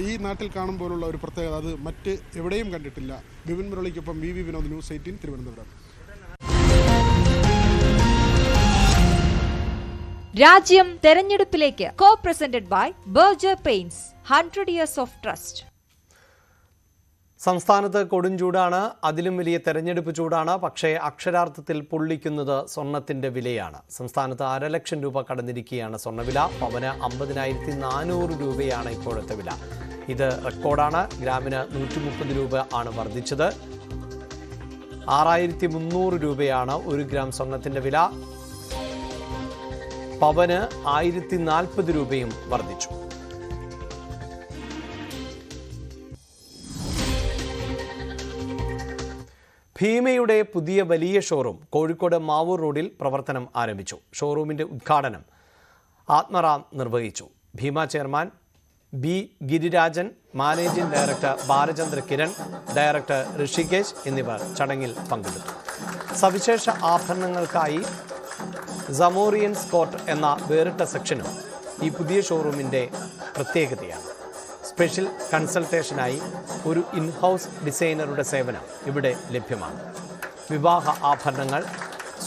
ഈ നാട്ടിൽ കാണുമ്പോഴുള്ള ഒരു പ്രത്യേകത അത് മറ്റ് എവിടെയും കണ്ടിട്ടില്ല. ബിപിൻ മുരളിക്കൊപ്പം വി വിനോദ്, ന്യൂസ് 18 തിരുവനന്തപുരം. രാജ്യം തെരഞ്ഞെടുപ്പിലേക്ക്. Co presented by Berger paints, 100 years of trust. സംസ്ഥാനത്ത് കൊടുംചൂടാണ്, അതിലും വലിയ തെരഞ്ഞെടുപ്പ് ചൂടാണ്. പക്ഷേ അക്ഷരാർത്ഥത്തിൽ പൊള്ളിക്കുന്നത് സ്വർണത്തിന്റെ വിലയാണ്. സംസ്ഥാനത്ത് 1,00,000 രൂപ കടന്നിരിക്കുകയാണ് സ്വർണ്ണവില. പവന് 50,400 രൂപയാണ് ഇപ്പോഴത്തെ വില. ഇത് റെക്കോർഡാണ്. ഗ്രാമിന് 130 രൂപ ആണ് വർദ്ധിച്ചത്. 6,300 രൂപയാണ് 1 ഗ്രാം സ്വർണത്തിന്റെ വില. പവന് 1,040 രൂപയും വർദ്ധിച്ചു. ഭീമയുടെ പുതിയ വലിയ ഷോറൂം കോഴിക്കോട് മാവൂർ റോഡിൽ പ്രവർത്തനം ആരംഭിച്ചു. ഷോറൂമിന്റെ ഉദ്ഘാടനം ആത്മറാം നിർവഹിച്ചു. Bhima chairman B Girirajan, managing director Balachandra Kiran, director Rishikesh എന്നിവർ ചടങ്ങിൽ പങ്കെടുത്തു. സവിശേഷ ആഭരണങ്ങൾക്കായി സമോറിയൻ സ്കോട്ട് എന്ന വേറിട്ട സെക്ഷനും ഈ പുതിയ ഷോറൂമിന്റെ പ്രത്യേകതയാണ്. സ്പെഷ്യൽ കൺസൾട്ടേഷനായി ഒരു ഇൻഹൗസ് ഡിസൈനറുടെ സേവനം ഇവിടെ ലഭ്യമാണ്. വിവാഹ ആഭരണങ്ങൾ,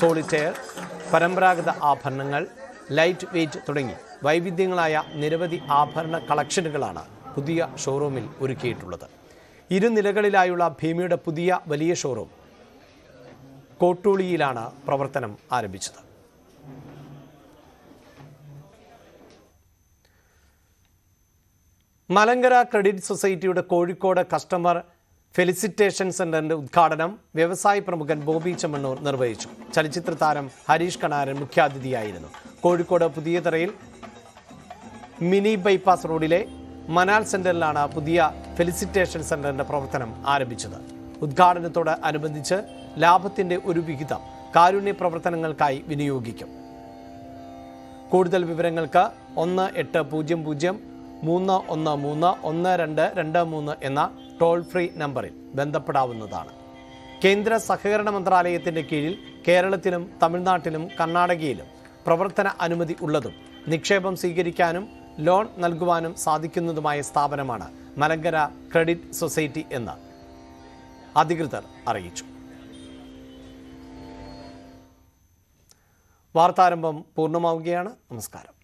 സോളിറ്റെയർ, പരമ്പരാഗത ആഭരണങ്ങൾ, ലൈറ്റ് വെയ്റ്റ് തുടങ്ങി വൈവിധ്യങ്ങളായ നിരവധി ആഭരണ കളക്ഷനുകളാണ് പുതിയ ഷോറൂമിൽ ഒരുക്കിയിട്ടുള്ളത്. ഇരുനിലകളിലായുള്ള ഭീമയുടെ പുതിയ വലിയ ഷോറൂം കോട്ടൂളിയിലാണ് പ്രവർത്തനം ആരംഭിച്ചത്. മലങ്കര ക്രെഡിറ്റ് സൊസൈറ്റിയുടെ കോഴിക്കോട് കസ്റ്റമർ ഫെലിസിറ്റേഷൻ സെന്ററിന്റെ ഉദ്ഘാടനം വ്യവസായ പ്രമുഖൻ ബോബി ചെമ്മണ്ണൂർ നിർവഹിച്ചു. ചലച്ചിത്ര താരം ഹരീഷ് കണാരൻ മുഖ്യാതിഥിയായിരുന്നു. കോഴിക്കോട് പുതിയതറയിൽ മിനി ബൈപ്പാസ് റോഡിലെ മനാൽ സെന്ററിലാണ് പുതിയ ഫെലിസിറ്റേഷൻ സെന്ററിന്റെ പ്രവർത്തനം ആരംഭിച്ചത്. ഉദ്ഘാടനത്തോട് അനുബന്ധിച്ച് ലാഭത്തിന്റെ ഒരു വിഹിതം കാരുണ്യ പ്രവർത്തനങ്ങൾക്കായി വിനിയോഗിക്കും. കൂടുതൽ വിവരങ്ങൾക്ക് 1800-313-1223 എന്ന ടോൾ ഫ്രീ നമ്പറിൽ ബന്ധപ്പെടാവുന്നതാണ്. കേന്ദ്ര സഹകരണ മന്ത്രാലയത്തിന്റെ കീഴിൽ കേരളത്തിലും തമിഴ്നാട്ടിലും കർണാടകയിലും പ്രവർത്തന അനുമതി ഉള്ളതും നിക്ഷേപം സ്വീകരിക്കാനും ലോൺ നൽകുവാനും സാധിക്കുന്നതുമായ സ്ഥാപനമാണ് മലങ്കര ക്രെഡിറ്റ് സൊസൈറ്റി എന്ന് അധികൃതർ അറിയിച്ചു. വാർത്താരംഭം പൂർണ്ണമാവുകയാണ്. നമസ്കാരം.